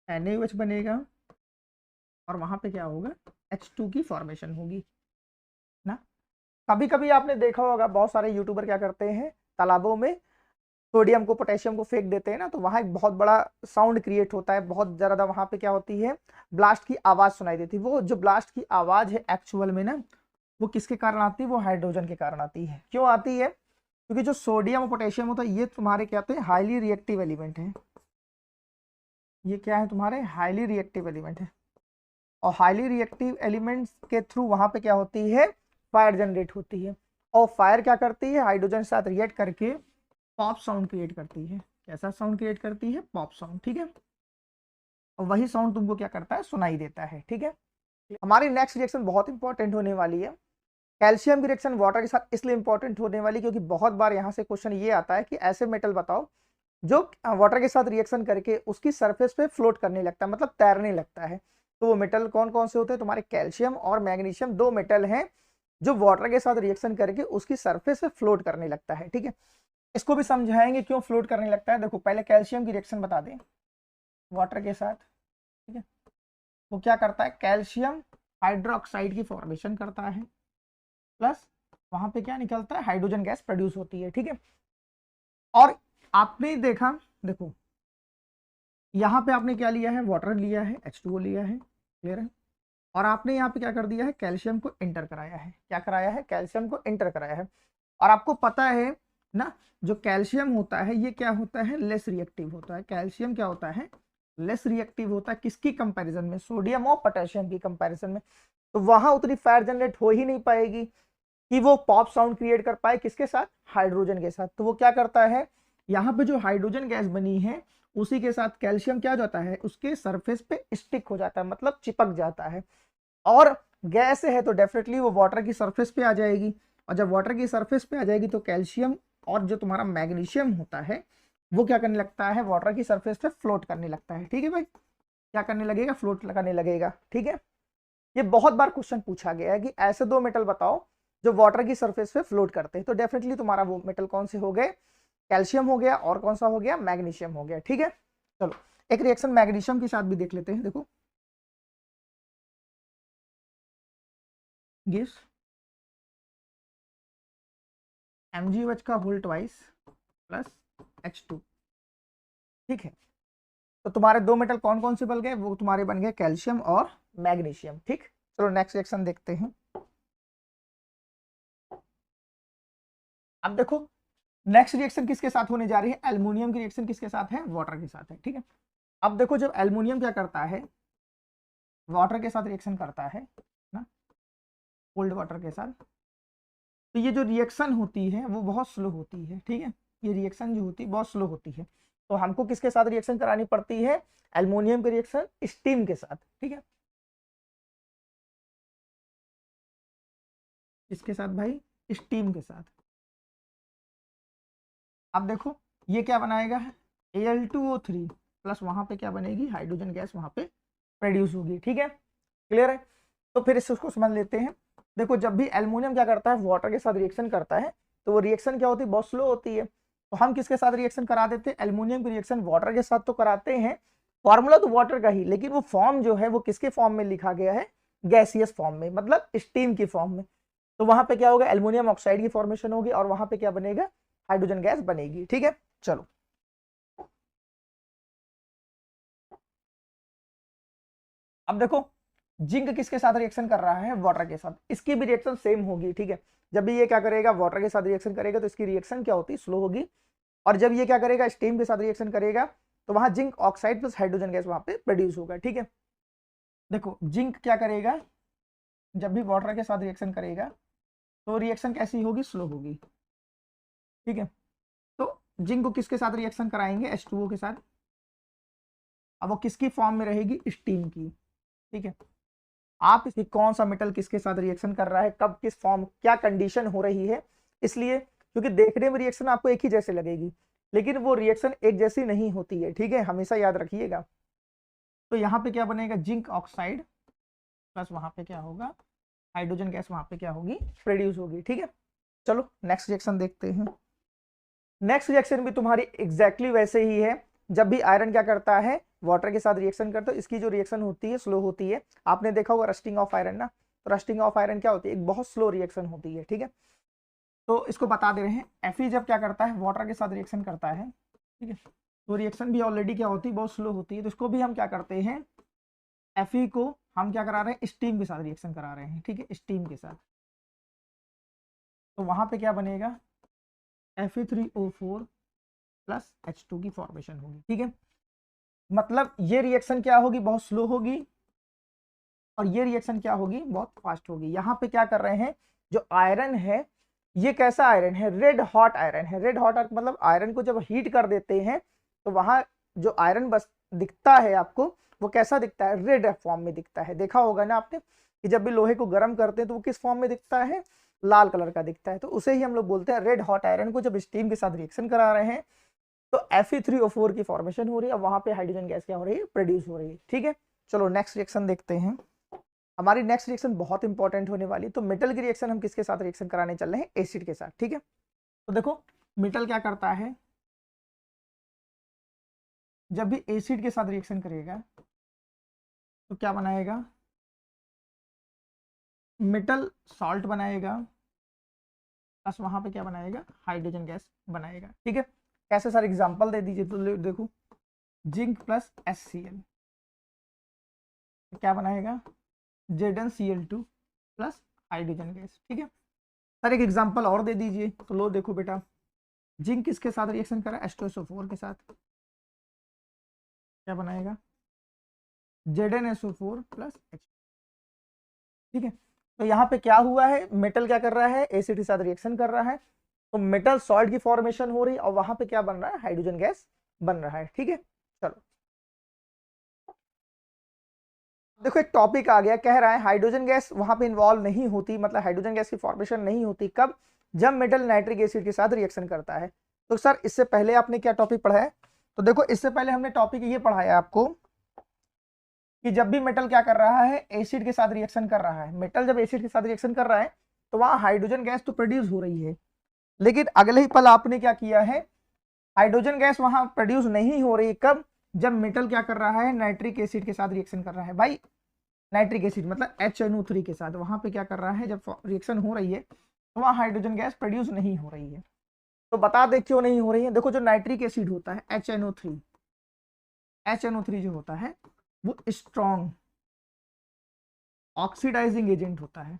NaOH बनेगा और वहां पे क्या होगा, H2 की फॉर्मेशन होगी ना। कभी कभी आपने देखा होगा बहुत सारे यूट्यूबर क्या करते हैं, तालाबों में सोडियम को पोटेशियम को फेंक देते हैं ना, तो वहां एक बहुत बड़ा साउंड क्रिएट होता है, बहुत ज्यादा वहां पे क्या होती है, ब्लास्ट की आवाज सुनाई देती है। वो जो ब्लास्ट की आवाज है एक्चुअल में ना, वो किसके कारण आती है, वो हाइड्रोजन के कारण आती है। क्यों आती है, क्योंकि जो सोडियम और पोटेशियम होता है ये तुम्हारे क्या होते हैं, हाईली रिएक्टिव एलिमेंट है। ये क्या है, तुम्हारे हाईली रिएक्टिव एलिमेंट है। और हाईली रिएक्टिव एलिमेंट्स के थ्रू वहां पे क्या होती है, फायर जनरेट होती है। और फायर क्या करती है, हाइड्रोजन के साथ रिएक्ट करके पॉप साउंड क्रिएट करती है। कैसा साउंड क्रिएट करती है, पॉप साउंड। ठीक है, और वही साउंड तुमको क्या करता है, सुनाई देता है। ठीक है, हमारी नेक्स्ट रिएक्शन बहुत इंपॉर्टेंट होने वाली है। कैल्शियम की रिएक्शन वाटर के साथ इसलिए इंपॉर्टेंट होने वाली क्योंकि बहुत बार यहाँ से क्वेश्चन ये आता है कि ऐसे मेटल बताओ जो वाटर के साथ रिएक्शन करके उसकी सरफेस पे फ्लोट करने लगता है, मतलब तैरने लगता है। तो वो मेटल कौन कौन से होते हैं, तुम्हारे कैल्शियम और मैग्नीशियम, दो मेटल हैं जो वाटर के साथ रिएक्शन करके उसकी सरफेस पे फ्लोट करने लगता है। ठीक है, इसको भी समझाएंगे क्यों फ्लोट करने लगता है। देखो पहले कैल्शियम की रिएक्शन बता दें वाटर के साथ। ठीक है, वो क्या करता है, कैल्शियम हाइड्रोक्साइड की फॉर्मेशन करता है, प्लस वहां पे क्या निकलता है, हाइड्रोजन गैस प्रोड्यूस होती है। ठीक है, और आपने देखा, देखो यहाँ पे आपने क्या लिया है, वाटर लिया है, H2O लिया है, क्लियर है। और आपने यहाँ पे क्या कर दिया है, कैल्शियम को एंटर कराया है। क्या कराया है, कैल्शियम को एंटर कराया है। और आपको पता है ना, जो कैल्शियम होता है ये क्या होता है, लेस रिएक्टिव होता है। कैल्शियम क्या होता है, लेस रिएक्टिव होता है। किसकी कंपैरिजन में, सोडियम और पोटेशियम की कंपैरिजन में। तो वहां उतनी फायर जनरेट हो ही नहीं पाएगी कि वो पॉप साउंड क्रिएट कर पाए, किसके साथ, हाइड्रोजन के साथ। तो वो क्या करता है, यहाँ पे जो हाइड्रोजन गैस बनी है उसी के साथ कैल्शियम क्या हो जाता है, उसके सरफेस पे स्टिक हो जाता है, मतलब चिपक जाता है। और गैस है तो डेफिनेटली वो वाटर की सरफेस पे आ जाएगी। और जब वाटर की सरफेस पे आ जाएगी तो कैल्शियम और जो तुम्हारा मैग्नीशियम होता है वो क्या करने लगता है, वाटर की सरफेस पे फ्लोट करने लगता है। ठीक है भाई, क्या करने लगेगा, फ्लोट करने लगेगा। ठीक है, ये बहुत बार क्वेश्चन पूछा गया है कि ऐसे दो मेटल बताओ जो वाटर की सरफेस पे फ्लोट करते हैं। तो डेफिनेटली तुम्हारा वो मेटल कौन से हो गए, कैल्शियम हो गया और कौन सा हो गया, मैग्नीशियम हो गया। ठीक है, चलो एक रिएक्शन मैग्नीशियम के साथ भी देख लेते हैं। देखो गिव्स MgOH का होल ट्वाइस प्लस H2। ठीक है, तो तुम्हारे दो मेटल कौन कौन से बन गए, वो तुम्हारे बन गए कैल्शियम और मैग्नीशियम। ठीक, चलो नेक्स्ट रिएक्शन देखते हैं। अब देखो नेक्स्ट रिएक्शन किसके साथ होने जा रही है, एल्युमिनियम की रिएक्शन किसके साथ है, वाटर के साथ है। ठीक है, अब देखो जब एल्युमिनियम क्या करता है, वाटर के साथ रिएक्शन करता है ना, कोल्ड वाटर के साथ, तो ये जो रिएक्शन होती है वो बहुत स्लो होती है। ठीक है, ये रिएक्शन जो होती है बहुत स्लो होती है। तो हमको किसके साथ रिएक्शन करानी पड़ती है, एल्युमिनियम की रिएक्शन स्टीम के साथ। ठीक है, इसके साथ भाई, स्टीम के साथ। अब देखो ये क्या बनाएगा, Al2O3 प्लस वहां पे क्या बनेगी, हाइड्रोजन गैस वहां पे प्रोड्यूस होगी। ठीक है, क्लियर है। तो फिर इसको समझ लेते हैं। देखो जब भी एल्युमिनियम क्या करता है, वाटर के साथ रिएक्शन करता है, तो वो रिएक्शन क्या होती है, बहुत स्लो होती है। तो हम किसके साथ रिएक्शन करा देते हैं, एल्युमिनियम की रिएक्शन वाटर के साथ तो कराते हैं, फॉर्मूला तो वाटर का ही, लेकिन वो फॉर्म जो है वो किसके फॉर्म में लिखा गया है, गैसियस फॉर्म में, मतलब स्टीम की फॉर्म में। तो वहां पे क्या होगा, एल्युमिनियम ऑक्साइड की फॉर्मेशन होगी और वहां पे क्या बनेगा, हाइड्रोजन गैस बनेगी। ठीक है, चलो अब देखो जिंक किसके साथ रिएक्शन कर रहा है, वाटर के साथ, इसकी भी रिएक्शन सेम होगी। ठीक है, जब भी ये क्या करेगा, वाटर के साथ रिएक्शन करेगा तो इसकी रिएक्शन क्या होती है, स्लो होगी। और जब ये क्या करेगा, स्टीम के साथ रिएक्शन करेगा, तो वहां zinc oxide plus hydrogen gas वहां पे प्रोड्यूस होगा। ठीक है, देखो जिंक क्या करेगा, जब भी वाटर के साथ रिएक्शन करेगा तो रिएक्शन कैसी होगी, स्लो होगी। ठीक है, तो जिंक को किसके साथ रिएक्शन कराएंगे, H2O के साथ। अब वो किसकी फॉर्म में रहेगी, स्टीम की। ठीक है, आप इसकी कौन सा मेटल किसके साथ रिएक्शन कर रहा है, कब, किस फॉर्म, क्या कंडीशन हो रही है, इसलिए क्योंकि देखने में रिएक्शन आपको एक ही जैसे लगेगी, लेकिन वो रिएक्शन एक जैसी नहीं होती है। ठीक है, हमेशा याद रखिएगा। तो यहाँ पे क्या बनेगा, जिंक ऑक्साइड प्लस वहां पे क्या होगा, हाइड्रोजन गैस वहां पे क्या होगी, प्रोड्यूस होगी। ठीक है, चलो नेक्स्ट रिएक्शन देखते हैं। नेक्स्ट रिएक्शन भी तुम्हारी एग्जैक्टली वैसे ही है। जब भी आयरन क्या करता है, वाटर के साथ रिएक्शन करता है, इसकी जो रिएक्शन होती है स्लो होती है। आपने देखा होगा रस्टिंग ऑफ आयरन ना, तो रस्टिंग ऑफ आयरन क्या होती है, एक बहुत स्लो रिएक्शन होती है। ठीक है, तो इसको बता दे रहे हैं, Fe जब क्या करता है, वाटर के साथ रिएक्शन करता है, ठीक है, तो रिएक्शन भी ऑलरेडी क्या होती है, बहुत स्लो होती है। तो इसको भी हम क्या करते हैं, Fe को हम क्या करा रहे हैं, स्टीम के साथ रिएक्शन करा रहे हैं। ठीक है, स्टीम के साथ, तो वहां पे क्या बनेगा, Fe3O4 प्लस H2 की फॉर्मेशन होगी। ठीक है, मतलब ये रिएक्शन क्या होगी, बहुत स्लो होगी, और ये रिएक्शन क्या होगी, बहुत फास्ट होगी। यहाँ पे क्या कर रहे हैं, जो आयरन है, ये कैसा आयरन है, रेड हॉट आयरन है। रेड हॉट मतलब आयरन को जब हीट कर देते हैं तो वहां जो आयरन बस दिखता है आपको, वो कैसा दिखता है, रेड फॉर्म में दिखता है। देखा होगा ना आपने कि जब भी लोहे को गर्म करते हैं तो वो किस फॉर्म में दिखता है, लाल कलर का दिखता है। तो उसे ही हम लोग बोलते हैं रेड हॉट आयरन को जब स्टीम के साथ रिएक्शन करा रहे हैं तो Fe3O4 की फॉर्मेशन हो रही है और वहां पे हाइड्रोजन गैस क्या हो रही है, प्रोड्यूस हो रही है। ठीक है, चलो नेक्स्ट रिएक्शन देखते हैं। हमारी नेक्स्ट रिएक्शन बहुत इंपॉर्टेंट होने वाली, तो मेटल की रिएक्शन हम किसके साथ रिएक्शन कराने चल रहे हैं, एसिड के साथ। ठीक है, तो देखो मेटल क्या करता है, जब भी एसिड के साथ रिएक्शन करेगा तो क्या बनाएगा, मेटल सॉल्ट बनाएगा, प्लस वहां पे क्या बनाएगा, हाइड्रोजन गैस बनाएगा। ठीक है, कैसे सारे एग्जांपल दे दीजिए, तो देखो जिंक प्लस HCl क्या बनाएगा, ZnCl2 प्लस हाइड्रोजन गैस। ठीक है, सर एक एग्जांपल और दे दीजिए, तो लो देखो बेटा, जिंक किसके साथ रिएक्शन करा, H2SO4 के साथ, क्या बनाएगा, ZnSO4 प्लस H। ठीक है, तो यहाँ पे क्या हुआ है, मेटल क्या कर रहा है, एसिड के साथ रिएक्शन कर रहा है, तो मेटल सॉल्ट की फॉर्मेशन हो रही है और वहां पे क्या बन रहा है, हाइड्रोजन गैस बन रहा है। ठीक है, चलो देखो एक टॉपिक आ गया, कह रहा है हाइड्रोजन गैस वहां पे इन्वॉल्व नहीं होती, मतलब हाइड्रोजन गैस की फॉर्मेशन नहीं होती कब, जब मेटल नाइट्रिक एसिड के साथ रिएक्शन करता है। तो सर इससे पहले आपने क्या टॉपिक पढ़ा है, तो देखो इससे पहले हमने टॉपिक ये पढ़ाया आपको कि जब भी मेटल क्या कर रहा है, एसिड के साथ रिएक्शन कर रहा है, मेटल जब एसिड के साथ रिएक्शन कर रहा है तो वहां हाइड्रोजन गैस तो प्रोड्यूस हो रही है, लेकिन अगले ही पल आपने क्या किया है, हाइड्रोजन गैस वहां प्रोड्यूस नहीं हो रही, कब, जब मेटल क्या कर रहा है, नाइट्रिक एसिड के साथ रिएक्शन कर रहा है। भाई नाइट्रिक एसिड मतलब HNO3 के साथ वहां पे क्या कर रहा है, जब रिएक्शन हो रही है तो वहां हाइड्रोजन गैस प्रोड्यूस नहीं हो रही है। तो बता दे क्यों नहीं हो रही है, देखो जो नाइट्रिक एसिड होता है HNO3 जो होता है वो स्ट्रॉन्ग ऑक्सीडाइजिंग एजेंट होता है।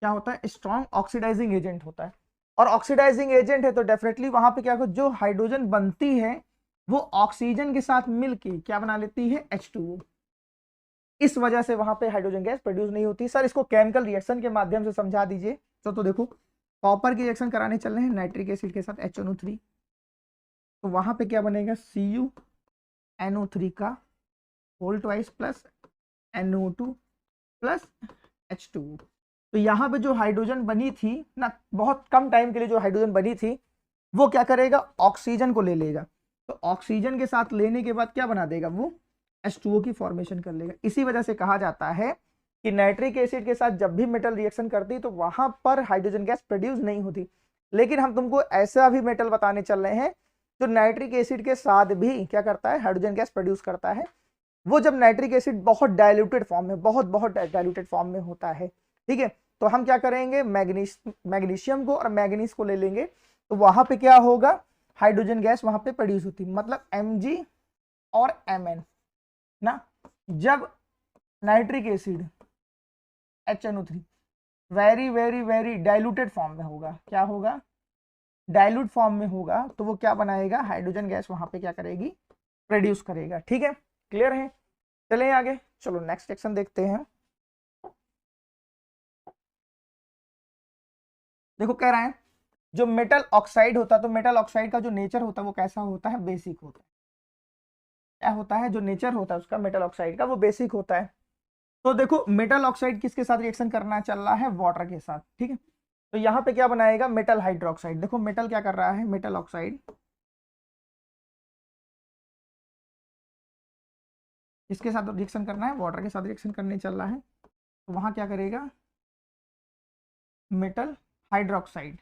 क्या होता है, स्ट्रॉन्ग ऑक्सीडाइजिंग एजेंट होता है, और ऑक्सीडाइजिंग एजेंट है तो डेफिनेटली वहां पे क्या हो, जो हाइड्रोजन बनती है वो ऑक्सीजन के साथ मिलके क्या बना लेती है, H2O। इस वजह से वहां पे हाइड्रोजन गैस प्रोड्यूस नहीं होती। सर इसको केमिकल रिएक्शन के माध्यम से समझा दीजिए। तो देखो कॉपर की रिएक्शन कराने चल रहे हैं नाइट्रिक एसिड के साथ HNO3, तो वहां पे क्या बनेगा, CuNO3 का whole twice plus NO2 plus H2O। तो यहाँ पे जो हाइड्रोजन बनी थी ना, बहुत कम टाइम के लिए जो हाइड्रोजन बनी थी, वो क्या करेगा, ऑक्सीजन को ले लेगा। तो ऑक्सीजन के साथ लेने के बाद क्या बना देगा, वो H2O की फॉर्मेशन कर लेगा। इसी वजह से कहा जाता है कि नाइट्रिक एसिड के साथ जब भी मेटल रिएक्शन करती तो वहां पर हाइड्रोजन गैस प्रोड्यूस नहीं होती। लेकिन हम तुमको ऐसा भी मेटल बताने चल रहे हैं जो नाइट्रिक एसिड के साथ भी क्या करता है, हाइड्रोजन गैस प्रोड्यूस करता है। वो जब नाइट्रिक एसिड बहुत डाइल्यूटेड फॉर्म में, बहुत बहुत डाइल्यूटेड फॉर्म में होता है, ठीक है, तो हम क्या करेंगे, मैग्नीशियम को और मैग्नीज को ले लेंगे। तो वहां पे क्या होगा, हाइड्रोजन गैस वहां पे प्रोड्यूस होती, मतलब Mg और Mn ना। जब nitric acid HNO3 very very very diluted form में होगा, क्या होगा, डाइल्यूट फॉर्म में होगा, तो वो क्या बनाएगा, हाइड्रोजन गैस वहां पे क्या करेगी, प्रोड्यूस करेगा। ठीक है, क्लियर है। चलें आगे, चलो नेक्स्ट सेक्शन देखते हैं। देखो कह रहा है जो मेटल ऑक्साइड होता है, तो मेटल ऑक्साइड का जो नेचर होता है वो कैसा होता है, बेसिक होता है। क्या होता है, जो नेचर होता है उसका मेटल ऑक्साइड का, वो बेसिक होता है। तो देखो मेटल ऑक्साइड किसके साथ रिएक्शन करना चल रहा है, वाटर के साथ, ठीक है। तो यहाँ पे क्या बनाएगा, मेटल हाइड्रोक्साइड। देखो मेटल क्या कर रहा है, मेटल ऑक्साइड किसके साथ रिएक्शन करना है, वाटर के साथ रिएक्शन करने चल रहा है। तो वहां क्या करेगा, मेटल हाइड्रोक्साइड,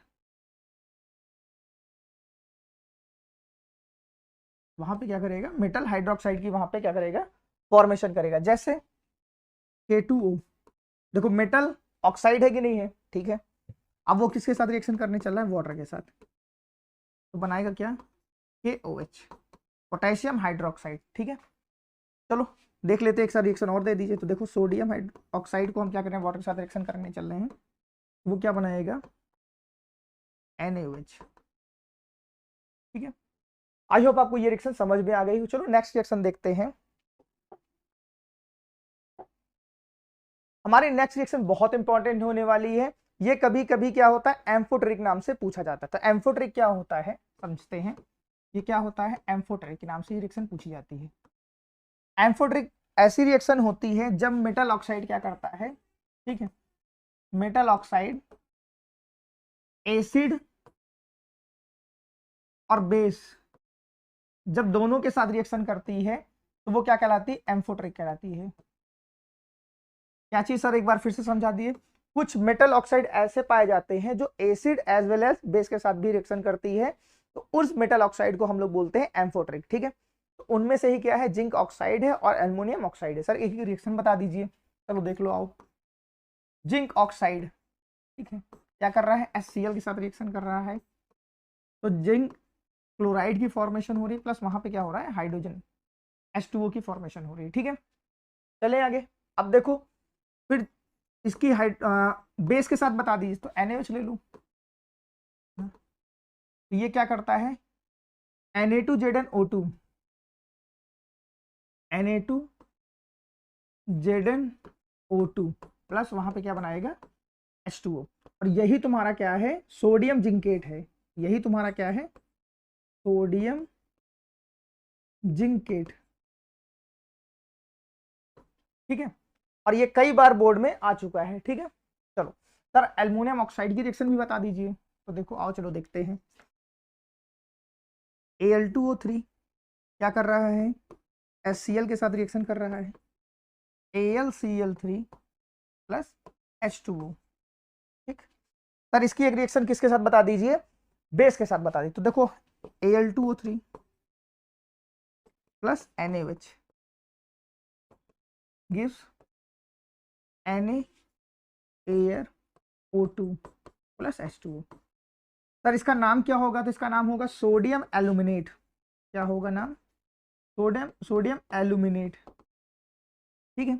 वहां पे क्या करेगा, मेटल हाइड्रोक्साइड की वहां पे क्या करेगा, फॉर्मेशन करेगा। जैसे K2O, देखो मेटल ऑक्साइड है कि नहीं है, ठीक है। अब वो किसके साथ रिएक्शन करने चल रहा है, वाटर के साथ। तो बनाएगा क्या, KOH, पोटेशियम हाइड्रोक्साइड, ठीक है। चलो देख लेते हैं, एक साथ रिएक्शन और दे दीजिए। तो देखो सोडियम ऑक्साइड को हम क्या कर रहे हैं, वाटर के साथ रिएक्शन करने चल रहे हैं। वो क्या बनाएगा, NaOH, ठीक है। आई होप आपको ये रिएक्शन समझ में आ गई हो। चलो नेक्स्ट रिएक्शन देखते हैं। हमारी नेक्स्ट रिएक्शन बहुत इंपॉर्टेंट होने वाली है। ये कभी कभी क्या होता है, एम्फोटेरिक नाम से पूछा जाता है। तो एम्फोटेरिक क्या होता है समझते हैं। ये क्या होता है, एम्फोटेरिक के नाम से ये रिएक्शन पूछी जाती है। एम्फोटेरिक ऐसी रिएक्शन होती है जब मेटल ऑक्साइड क्या करता है, ठीक है, मेटल ऑक्साइड एसिड और बेस जब दोनों के साथ रिएक्शन करती है तो वो क्या कहलाती है, एम्फोटेरिक कहलाती है। क्या चीज सर, एक बार फिर से समझा दिए। कुछ मेटल ऑक्साइड ऐसे पाए जाते हैं जो acid as well as base के साथ भी रिएक्शन करती है, तो उस मेटल ऑक्साइड को हम लोग बोलते हैं एम्फोटेरिक, ठीक है। तो उनमें से ही क्या है, जिंक ऑक्साइड है और एल्युमिनियम ऑक्साइड है। सर एक ही रिएक्शन बता दीजिए, चलो देख लो आओ। जिंक ऑक्साइड, ठीक है, क्या कर रहा है, HCl के साथ रिएक्शन कर रहा है, तो जिंक क्लोराइड की फॉर्मेशन हो रही है, प्लस वहां पे क्या हो रहा है, हाइड्रोजन H2O की फॉर्मेशन हो रही है, ठीक है। चले आगे। अब देखो फिर इसकी बेस के साथ बता दीजिए, तो NaOH ले लूं। तो ये क्या करता है, Na2ZnO2, Na2ZnO2 प्लस वहां पे क्या बनाएगा, H2O। और यही तुम्हारा क्या है, सोडियम जिंकेट है। यही तुम्हारा क्या है, सोडियम जिंकेट, ठीक है। और ये कई बार बोर्ड में आ चुका है, ठीक है। चलो सर एल्युमिनियम ऑक्साइड की रिएक्शन भी बता दीजिए। तो देखो आओ चलो देखते हैं। Al2O3 क्या कर रहा है, HCl के साथ रिएक्शन कर रहा है, AlCl3 प्लस H2O, ठीक। सर इसकी एक रिएक्शन किसके साथ बता दीजिए, बेस के साथ बता दीजिए। तो देखो Al2O3 plus NaOH gives NaArO2 plus H2O। Sir इसका नाम क्या होगा, तो इसका नाम होगा सोडियम एल्यूमिनेट। क्या होगा नाम, सोडियम एल्यूमिनेट, ठीक है।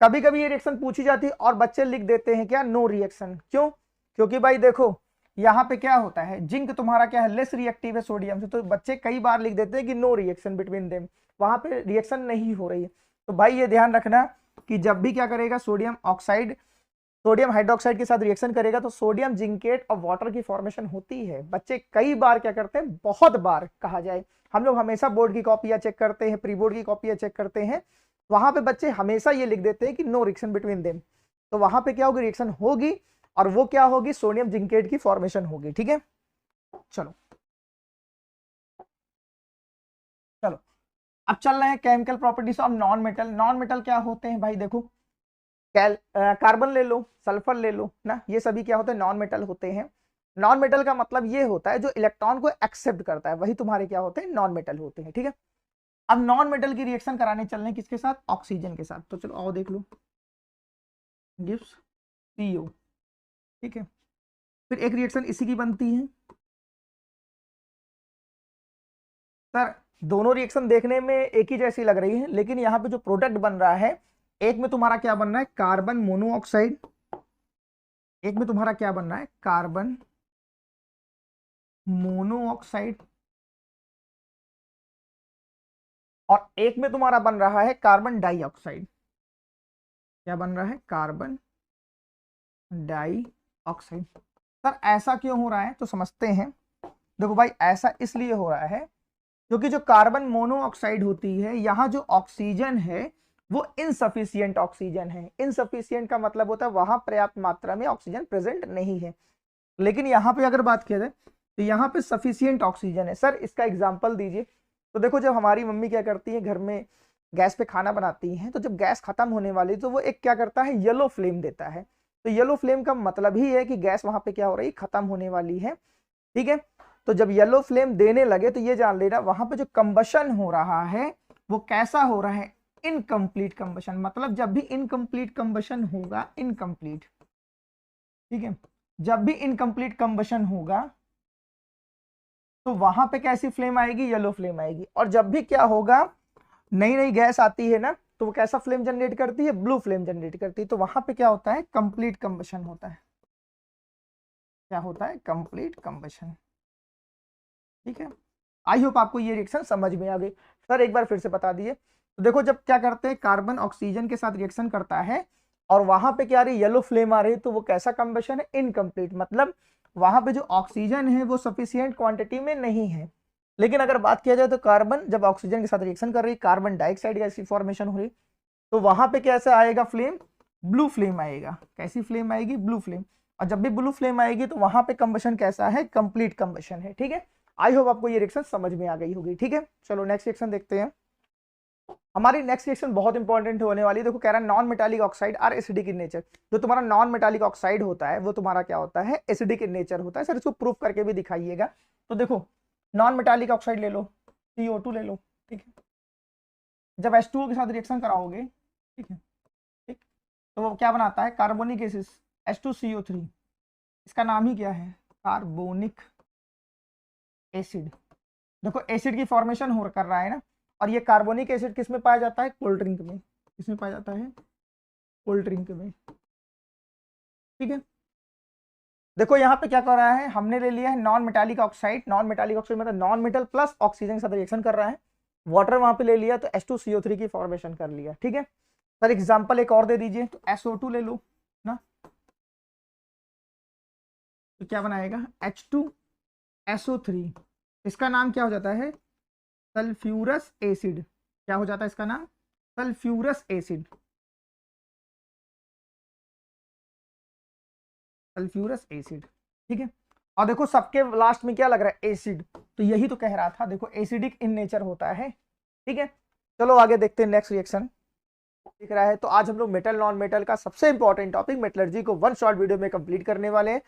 कभी कभी ये रिएक्शन पूछी जाती है और बच्चे लिख देते हैं क्या, नो रिएक्शन। क्यों, क्योंकि भाई देखो यहाँ पे क्या होता है, जिंक तुम्हारा क्या है, लेस रिएक्टिव है सोडियम से, तो बच्चे कई बार लिख देते हैं कि नो रिएक्शन बिटवीन देम, वहां पे रिएक्शन नहीं हो रही है। तो भाई ये ध्यान रखना कि जब भी क्या करेगा, सोडियम ऑक्साइड सोडियम हाइड्रोक्साइड के साथ रिएक्शन करेगा तो सोडियम जिंकेट और वाटर की फॉर्मेशन होती है। बच्चे कई बार क्या करते हैं, बहुत बार कहा जाए, हम लोग हमेशा बोर्ड की कॉपियां चेक करते हैं, प्री बोर्ड की कॉपियां चेक करते हैं, वहां पे बच्चे हमेशा ये लिख देते हैं कि नो रिएक्शन बिटवीन देम। तो वहां पे क्या होगी, रिएक्शन होगी और वो क्या होगी, सोडियम जिंकेट की फॉर्मेशन होगी। ठीक है, चलो चलो अब चल रहे हैं chemical properties of non metal. Non metal क्या होते हैं भाई, देखो कार्बन ले लो, सल्फर ले लो ना, ये सभी क्या होते हैं, नॉन मेटल होते हैं। नॉन मेटल का मतलब ये होता है जो इलेक्ट्रॉन को एक्सेप्ट करता है, वही तुम्हारे क्या होते हैं, नॉन मेटल होते हैं। ठीक है, अब नॉन मेटल की रिएक्शन कराने चल रहे हैं किसके साथ, ऑक्सीजन के साथ। तो चलो आओ देख लो, गिव्स CO। ठीक है, फिर एक रिएक्शन इसी की बनती है। सर दोनों रिएक्शन देखने में एक ही जैसी लग रही है, लेकिन यहाँ पे जो प्रोडक्ट बन रहा है, एक में तुम्हारा क्या बन रहा है, कार्बन मोनोऑक्साइड, एक में तुम्हारा क्या बन रहा है, कार्बन मोनोऑक्साइड, और एक में तुम्हारा बन रहा है कार्बन डाइऑक्साइड। क्या बन रहा है, कार्बन डाइऑक्साइड। सर ऐसा क्यों हो रहा है, तो समझते हैं। देखो भाई, ऐसा इसलिए हो रहा है क्योंकि जो कार्बन मोनोऑक्साइड होती है, यहाँ जो ऑक्सीजन है वो इनसफिशियंट ऑक्सीजन है। इनसफिशियंट का मतलब होता है वहां पर्याप्त मात्रा में ऑक्सीजन प्रेजेंट नहीं है। लेकिन यहाँ पे अगर बात किया जाए तो यहाँ पे सफिशियंट ऑक्सीजन है। सर इसका एग्जांपल दीजिए। तो देखो, जब हमारी मम्मी क्या करती है, घर में गैस पे खाना बनाती हैं, तो जब गैस खत्म होने वाली तो वो एक क्या करता है, येलो फ्लेम देता है। तो येलो फ्लेम का मतलब ही है कि गैस वहां पे क्या हो रही है, खत्म होने वाली है। ठीक है, तो जब येलो फ्लेम देने लगे तो ये जान लेना वहां पे जो कंबशन हो रहा है वो कैसा हो रहा है, इनकम्प्लीट कंबशन। मतलब जब भी इनकम्प्लीट कंबशन होगा, इनकम्प्लीट, ठीक है, जब भी इनकम्प्लीट कंबशन होगा तो वहां पे कैसी फ्लेम आएगी, येलो फ्लेम आएगी। और जब भी क्या होगा, नई नई गैस आती है ना, तो वो कैसा फ्लेम जनरेट करती है, ब्लू फ्लेम जनरेट करती है। तो वहां पे क्या होता है, कंप्लीट कंबशन होता है। क्या होता है, कंप्लीट कंबशन। ठीक है, आई होप आपको ये रिएक्शन समझ में आ गई। सर एक बार फिर से बता दिए। तो देखो, जब क्या करते हैं, कार्बन ऑक्सीजन के साथ रिएक्शन करता है और वहां पे क्या आ रही है, येलो फ्लेम आ रही है, तो वो कैसा कंबशन है, इनकम्प्लीट। मतलब वहां पे जो ऑक्सीजन है वो सफिशियंट क्वांटिटी में नहीं है। लेकिन अगर बात किया जाए तो कार्बन जब ऑक्सीजन के साथ रिएक्शन कर रही, कार्बन डाइऑक्साइड गैस की फॉर्मेशन हो रही, तो वहां पे कैसा आएगा फ्लेम, ब्लू फ्लेम आएगा। कैसी फ्लेम आएगी, ब्लू फ्लेम। और जब भी ब्लू फ्लेम आएगी तो वहां पे कंबशन कैसा है, कंप्लीट कंबशन है। ठीक है, आई होप आपको ये रिएक्शन समझ में आ गई होगी। ठीक है, चलो नेक्स्ट रिएक्शन देखते हैं। हमारी नेक्स्ट रिएक्शन बहुत इंपॉर्टेंट होने वाली है। देखो, कह रहा है non metallic oxide are acidic in nature. जो तुम्हारा नॉन मेटालिक ऑक्साइड होता है वो तुम्हारा क्या होता है, एसिडिक इन नेचर होता है। सर इसको प्रूफ करके भी दिखाइएगा। तो देखो, नॉन मेटालिक ऑक्साइड ले लो, CO2 ले लो। ठीक है, जब H2O के साथ रिएक्शन कराओगे, ठीक है, ठीक, तो वो क्या बनाता है, कार्बोनिक एसिड, H2CO3। इसका नाम ही क्या है, कार्बोनिक एसिड। देखो एसिड की फॉर्मेशन हो कर रहा है ना। और ये कार्बोनिक एसिड किस में पाया जाता है, कोल्ड ड्रिंक में। किसमें पाया जाता है, कोल्ड ड्रिंक में। ठीक है, देखो यहाँ पे क्या कर रहा है, हमने ले लिया है non metallic oxide. Non metallic oxide मतलब नॉन मेटल प्लस ऑक्सीजन के साथ रिएक्शन कर रहा है। वाटर वहां पे ले लिया तो H2CO3 की फॉर्मेशन कर लिया। ठीक है सर, एग्जाम्पल एक और दे दीजिए। तो SO2 ले लो ना, तो क्या बनाएगा, H2SO3। इसका नाम क्या हो जाता है, सल्फ्यूरस एसिड। क्या हो जाता है इसका नाम, सल्फ्यूरस एसिड। Sulphurous acid. ठीक है, और देखो सबके लास्ट में क्या लग रहा है, एसिड। तो यही तो कह रहा था, देखो एसिडिक इन नेचर होता है। ठीक है, चलो आगे देखते हैं नेक्स्ट रिएक्शन। दिख रहा है, तो आज हम लोग मेटल नॉन मेटल का सबसे इंपॉर्टेंट टॉपिक मेटलर्जी को वन शॉर्ट वीडियो में कंप्लीट करने वाले हैं।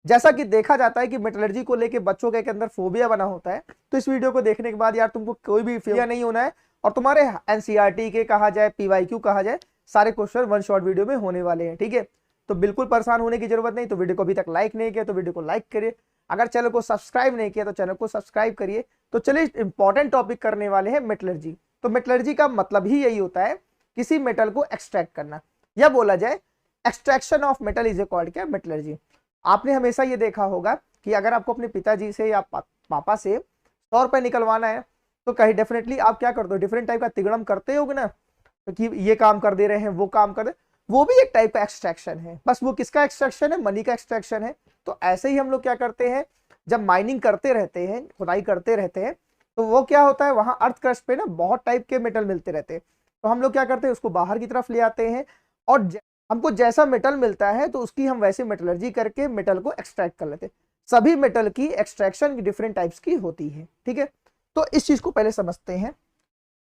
जैसा कि देखा जाता है कि मेटलर्जी को लेके बच्चों के अंदर फोबिया बना होता है, तो इस वीडियो को देखने के बाद यार तुमको कोई भी फोबिया नहीं होना है। और तुम्हारे NCERT के कहा जाए, PYQ कहा जाए, सारे क्वेश्चन वन शॉर्ट वीडियो में होने वाले हैं। ठीक है, तो बिल्कुल परेशान होने की जरूरत नहीं। तो वीडियो को अभी तक लाइक नहीं किया तो वीडियो को लाइक करिए, अगर चैनल को सब्सक्राइब नहीं किया तो चैनल को सब्सक्राइब करिए। तो चलिए इंपॉर्टेंट टॉपिक करने वाले हैं मेटलर्जी। तो मेटलर्जी का मतलब ही यही होता है, किसी मेटल को एक्सट्रैक्ट करना, या बोला जाए extraction of metal is called क्या, मेटलर्जी। आपने हमेशा ये देखा होगा कि अगर आपको अपने पिताजी से या पापा से 100 रुपए निकलवाना है तो कहीं डेफिनेटली आप क्या करते हो, डिफरेंट टाइप का तिगड़म करते होगे ना, तो कि ये काम कर दे रहे हैं, वो काम कर दे, वो भी एक टाइप का एक्सट्रैक्शन है। बस वो किसका एक्सट्रैक्शन है, मनी का एक्सट्रैक्शन है। तो ऐसे ही हम लोग क्या करते हैं, जब माइनिंग करते रहते हैं, खुदाई करते रहते हैं, तो वो क्या होता है, वहां अर्थ क्रस्ट पे ना बहुत टाइप के मेटल मिलते रहते हैं। तो हम लोग क्या करते हैं, उसको बाहर की तरफ ले आते हैं और हमको जैसा मेटल मिलता है तो उसकी हम वैसे मेटलर्जी करके मेटल को एक्सट्रैक्ट कर लेते हैं। सभी मेटल की एक्सट्रैक्शन डिफरेंट टाइप्स की होती है, ठीक है। तो इस चीज को पहले समझते हैं।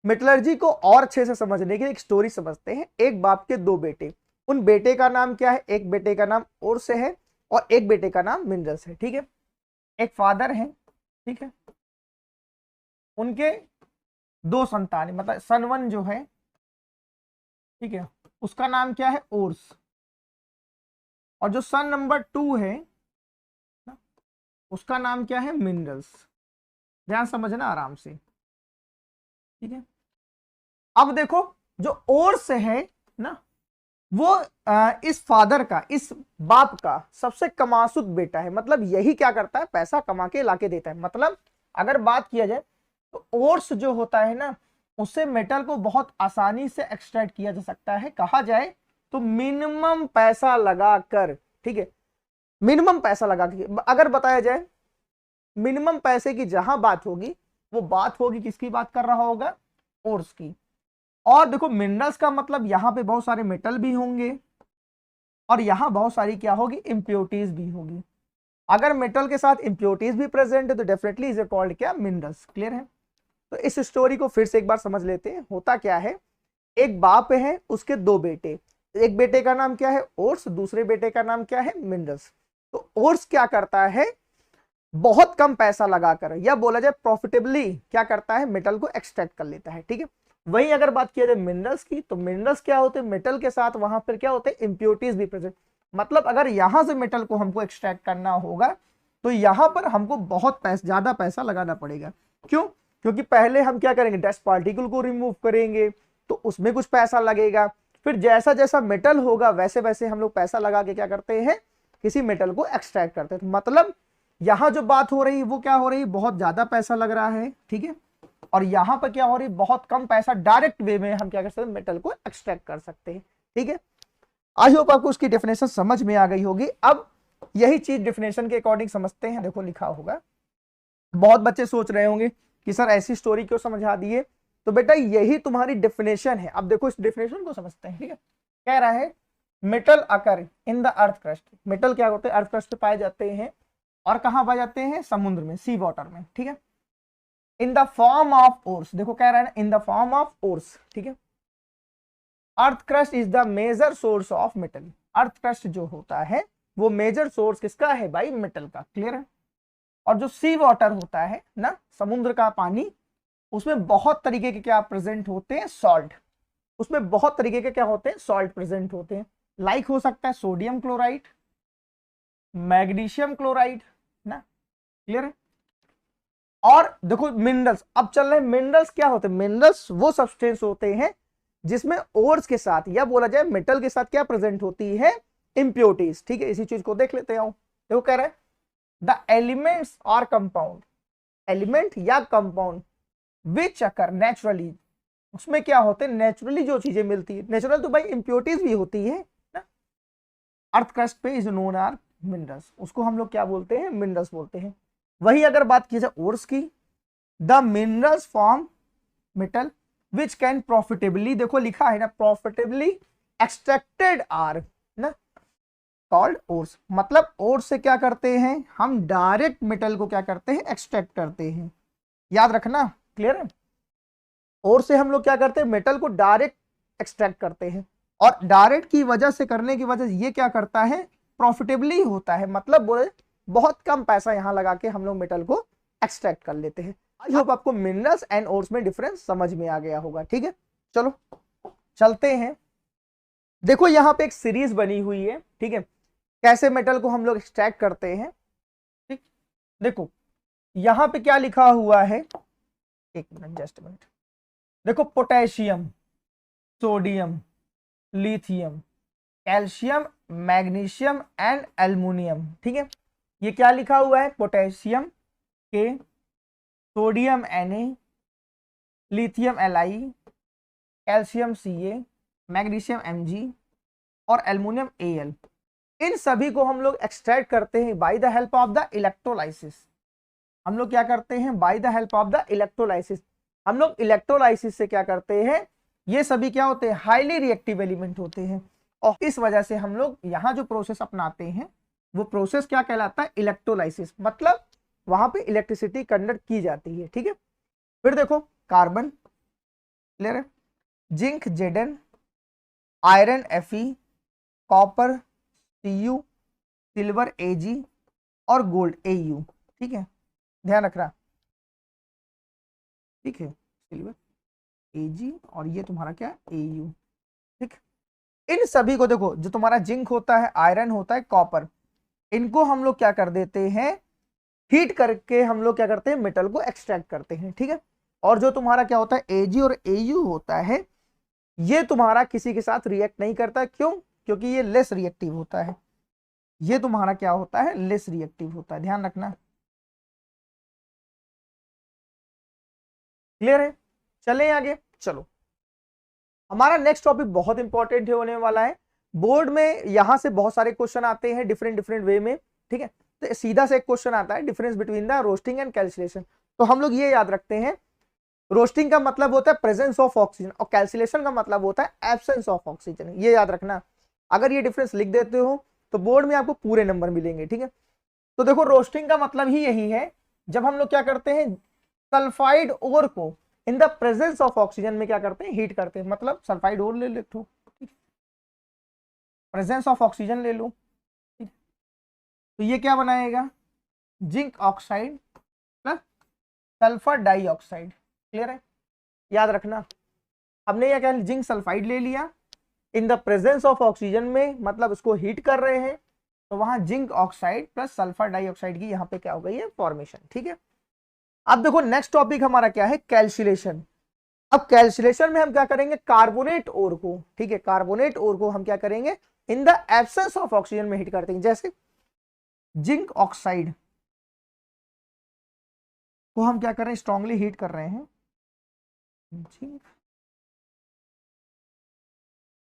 मेटलर्जी को और अच्छे से समझने के लिए एक स्टोरी समझते हैं। एक बाप के दो बेटे, उन बेटे का नाम क्या है? एक बेटे का नाम ओर्स है और एक बेटे का नाम मिनरल्स है, ठीक है। एक फादर है, ठीक है, उनके दो संतान, मतलब सन 1 जो है, ठीक है, उसका नाम क्या है? ओर्स। और जो सन नंबर 2 है उसका नाम क्या है? मिनरल्स। ध्यान समझना आराम से, ठीक है। अब देखो जो ओर्स है ना, वो इस फादर का, इस बाप का सबसे कमासुत बेटा है। मतलब यही क्या करता है? पैसा कमा के लाके देता है। मतलब अगर बात किया जाए तो ओर्स जो होता है ना, उससे मेटल को बहुत आसानी से एक्सट्रैक्ट किया जा सकता है। कहा जाए तो मिनिमम पैसा लगाकर, ठीक है, मिनिमम पैसा लगा के। अगर बताया जाए मिनिमम पैसे की जहां बात होगी, वो बात होगी किसकी बात कर रहा होगा? ओर्स की। और देखो मिनरल्स का मतलब यहां पे बहुत सारे मेटल भी होंगे और यहां बहुत सारी क्या होगी? इंप्योरिटीज भी होगी। अगर मेटल के साथ इंप्योरिटीज भी प्रेजेंट है तो डेफिनेटली इज कॉल्ड क्या? मिनरल्स। क्लियर है? तो इस स्टोरी को फिर से एक बार समझ लेते हैं। होता क्या है, एक बाप है, उसके दो बेटे, एक बेटे का नाम क्या है? ओर्स, दूसरे बेटे का नाम क्या है? मिनरल्स। तो ओर्स क्या करता है? बहुत कम पैसा लगाकर, या बोला जाए प्रॉफिटेबली क्या करता है? मेटल को एक्सट्रैक्ट कर लेता है, ठीक है। वहीं अगर बात किया जाए मिनरल्स की, तो मिनरल्स क्या होते हैं? मेटल के साथ वहां पर क्या होते हैं? इंप्योरिटीज भी प्रेजेंट। मतलब अगर यहां से मेटल को हमको एक्सट्रैक्ट करना होगा तो यहां पर हमको बहुत ज्यादा पैसा लगाना पड़ेगा। क्यों? क्योंकि पहले हम क्या करेंगे? डस्ट पार्टिकल को रिमूव करेंगे तो उसमें कुछ पैसा लगेगा। फिर जैसा जैसा मेटल होगा वैसे वैसे हम लोग पैसा लगा के क्या करते हैं? किसी मेटल को एक्सट्रैक्ट करते हैं। तो मतलब यहां जो बात हो रही है वो क्या हो रही है? बहुत ज्यादा पैसा लग रहा है, ठीक है। और यहां पर क्या हो रही है? बहुत कम पैसा, डायरेक्ट वे में हम क्या कर सकते हैं? मेटल को एक्सट्रैक्ट कर सकते हैं, ठीक है। आई होप आपको उसकी डेफिनेशन समझ में आ गई होगी। अब यही चीज डेफिनेशन के अकॉर्डिंग समझते हैं। देखो लिखा होगा, बहुत बच्चे सोच रहे होंगे कि सर ऐसी स्टोरी क्यों समझा दिए। तो बेटा यही तुम्हारी डेफिनेशन है। अब देखो इस डेफिनेशन को समझते हैं, ठीक है। कह रहा है metal occur in the earth crust. Metal क्या होते हैं? अर्थ क्रस्ट पे पाए जाते हैं। और कहां पाए जाते हैं? समुद्र में, सी वाटर में, ठीक है। In the form of ores, देखो कह रहा है ना, in the form of ores, ठीक है। Earth crust is the major source of metal. Earth crust जो होता है वो मेजर सोर्स किसका है भाई? मेटल का। क्लियर है? और जो सी वाटर होता है ना, समुद्र का पानी, उसमें बहुत तरीके के क्या प्रेजेंट होते हैं? सॉल्ट। उसमें बहुत तरीके के क्या होते हैं? सॉल्ट प्रेजेंट होते हैं। लाइक हो सकता है सोडियम क्लोराइड, मैग्नीशियम क्लोराइड ना। क्लियर है? और देखो मिनरल्स, अब चल रहे हैं मिनरल्स क्या होते हैं? मिनरल्स वो सब्सटेंस होते हैं जिसमें ओर्स के साथ, या बोला जाए मेटल के साथ क्या प्रेजेंट होती है? इंप्योरिटीज, ठीक है। इसी चीज को देख लेते हैं। देखो कह रहे हैं the elements are compound, element या कंपाउंड विच अकर नेचुरली, उसमें क्या होते हैं? नेचुरली जो चीजें मिलती है, नेचुरल तो भाई इंप्योरिटीज भी होती है ना। अर्थ क्रस्ट पे इज नोन आर मिनरल्स, उसको हम लोग क्या बोलते हैं? मिनरल्स बोलते हैं। वही अगर बात की जाए ओर्स की, the minerals form metal which can profitably, देखो लिखा है ना, प्रॉफिटेबली एक्सट्रैक्टेड आर ना कॉल्ड ओर्स। मतलब ओर्स से क्या करते हैं हम? डायरेक्ट मेटल को क्या करते हैं? एक्सट्रैक्ट करते हैं। याद रखना। क्लियर है? ओर्स से हम लोग क्या करते हैं? मेटल को डायरेक्ट एक्सट्रैक्ट करते हैं। और डायरेक्ट की वजह से, करने की वजह से ये क्या करता है? प्रॉफिटेबली होता है। मतलब बोले बहुत कम पैसा यहां लगा के हम लोग मेटल को एक्सट्रैक्ट कर लेते हैं। आई होप आपको मिनरल्स एंड ओर्स में डिफरेंस समझ में आ गया होगा, ठीक है। चलो चलते हैं। देखो यहां पे एक सीरीज बनी हुई है, ठीक है, कैसे मेटल को हम लोग एक्सट्रैक्ट करते हैं, ठीक। देखो यहां पे क्या लिखा हुआ है, एक मिनट, जस्ट मिनट। देखो potassium, sodium, lithium, calcium, magnesium and aluminium, ठीक है। ये क्या लिखा हुआ है? पोटेशियम के, sodium Na, lithium Li, calcium Ca, magnesium Mg और एल्युमिनियम Al। इन सभी को हम लोग एक्सट्रैक्ट करते हैं by the help of the electrolysis. हम लोग क्या करते हैं? By the help of the electrolysis. हम लोग इलेक्ट्रोलाइसिस से क्या करते हैं? ये सभी क्या होते हैं? हाईली रिएक्टिव एलिमेंट होते हैं। और इस वजह से हम लोग यहाँ जो प्रोसेस अपनाते हैं वो प्रोसेस क्या कहलाता है, इलेक्ट्रोलाइसिस, मतलब वहां पे इलेक्ट्रिसिटी कंडक्ट की जाती है। ठीक है, फिर देखो कार्बन, क्लियर है, zinc Zn, iron Fe, copper Cu, silver Ag और गोल्ड Au। ठीक है, ध्यान रखना, ठीक है, सिल्वर Ag और ये तुम्हारा क्या Au। ठीक, इन सभी को देखो, जो तुम्हारा जिंक होता है, आयरन होता है, कॉपर, इनको हम लोग क्या कर देते हैं, हीट करके हम लोग क्या करते हैं, मेटल को एक्सट्रैक्ट करते हैं। ठीक है, और जो तुम्हारा क्या होता है Ag और Au होता है, ये तुम्हारा किसी के साथ रिएक्ट नहीं करता। क्यों? क्योंकि ये लेस रिएक्टिव होता है। ये तुम्हारा क्या होता है, लेस रिएक्टिव होता है, ध्यान रखना। क्लियर है? चलें आगे, चलो हमारा नेक्स्ट टॉपिक बहुत इंपॉर्टेंट होने वाला है। बोर्ड में यहां से बहुत सारे क्वेश्चन आते हैं डिफरेंट डिफरेंट वे में। ठीक है, तो सीधा से एक क्वेश्चन आता है, difference between the roasting and calculation. तो हम लोग ये याद रखते हैं, रोस्टिंग का मतलब होता है प्रेजेंस ऑफ ऑक्सीजन और कैल्कुलेशन का मतलब होता है एब्सेंस ऑफ ऑक्सीजन। ये याद रखना, अगर ये डिफरेंस लिख देते हो तो बोर्ड में आपको पूरे नंबर मिलेंगे। ठीक है, तो देखो रोस्टिंग का मतलब ही यही है, जब हम लोग क्या करते हैं, सल्फाइड ओर को in the presence of oxygen में क्या करते हैं, हीट करते हैं। मतलब सल्फाइड ओर ले लो, प्रेजेंस ऑफ ऑक्सीजन ले लो, तो ये क्या बनाएगा, zinc oxide plus sulphur dioxide. Clear है? याद रखना, हमने क्या किया, जिंक सल्फाइड ले लिया in the presence of oxygen में, मतलब उसको हीट कर रहे हैं, तो वहां zinc oxide plus sulphur dioxide की यहाँ पे क्या हो गई है, फॉर्मेशन। ठीक है, अब देखो नेक्स्ट टॉपिक हमारा क्या है, कैल्कुलेशन। अब कैल्कुलेशन में हम क्या करेंगे, कार्बोनेट ओर को, ठीक है, कार्बोनेट ओर को हम क्या करेंगे, in the absence of oxygen में हीट करते हैं। जैसे जिंक ऑक्साइड को हम क्या कर रहे हैं, स्ट्रांगली हीट कर रहे हैं, जिंक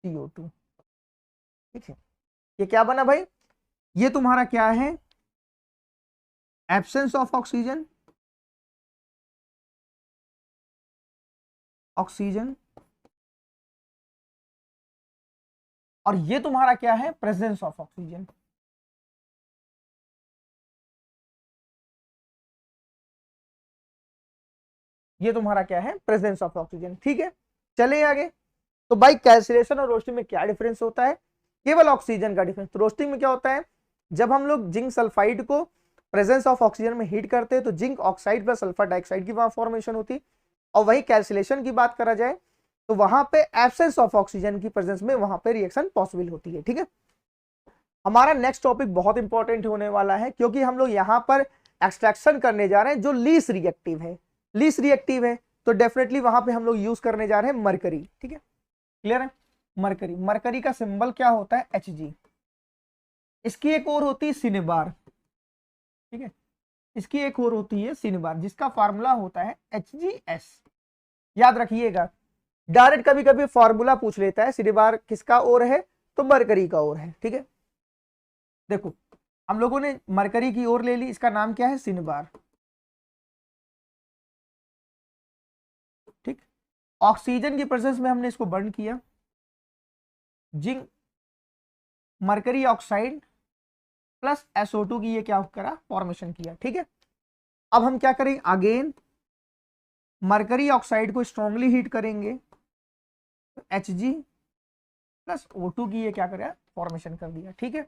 CO2। ठीक है, ये क्या बना भाई, ये तुम्हारा क्या है, एब्सेंस ऑफ ऑक्सीजन, ऑक्सीजन, और ये तुम्हारा क्या है, प्रेजेंस ऑफ ऑक्सीजन। ये तुम्हारा क्या है, प्रेजेंस ऑफ ऑक्सीजन। ठीक है, चले आगे। तो भाई कैल्कुलेशन और रोस्टिंग में क्या डिफरेंस होता है, केवल ऑक्सीजन का डिफरेंस। तो रोस्टिंग में क्या होता है, जब हम लोग जिंक सल्फाइड को प्रेजेंस ऑफ ऑक्सीजन में हीट करते हैं तो zinc oxide plus sulphur dioxide की वहां फॉर्मेशन होती। और वही कैल्कुलेशन की बात करा जाए तो वहां पे एब्सेंस ऑफ ऑक्सीजन की प्रेजेंस में वहां पे रिएक्शन पॉसिबल होती है। ठीक है, हमारा नेक्स्ट टॉपिक बहुत इंपॉर्टेंट होने वाला है, क्योंकि हम लोग यहाँ पर एक्सट्रैक्शन करने जा रहे हैं जो लीस्ट रिएक्टिव है। लीस्ट रिएक्टिव है तो डेफिनेटली वहां पे हम लोग यूज करने जा रहे हैं मरकरी। ठीक है, क्लियर है? मरकरी, मरकरी का सिंबल क्या होता है, Hg। इसकी एक और होती है सिनेबार। ठीक है, इसकी एक और होती है सिनेबार, जिसका फार्मूला होता है HgS। याद रखिएगा, डायरेक्ट कभी कभी फॉर्मूला पूछ लेता है, सिनेबार किसका और है, तो मरकरी का और है। ठीक है, देखो हम लोगों ने मरकरी की ओर ले ली, इसका नाम क्या है, सिनेबार। ठीक, ऑक्सीजन की प्रेजेंस में हमने इसको बर्न किया, zinc mercury oxide plus SO2 की ये क्या करा, फॉर्मेशन किया। ठीक है, अब हम क्या करेंगे, अगेन मरकरी ऑक्साइड को स्ट्रांगली हीट करेंगे, तो Hg प्लस O2 की ये क्या करेगा, फॉर्मेशन कर दिया। ठीक है,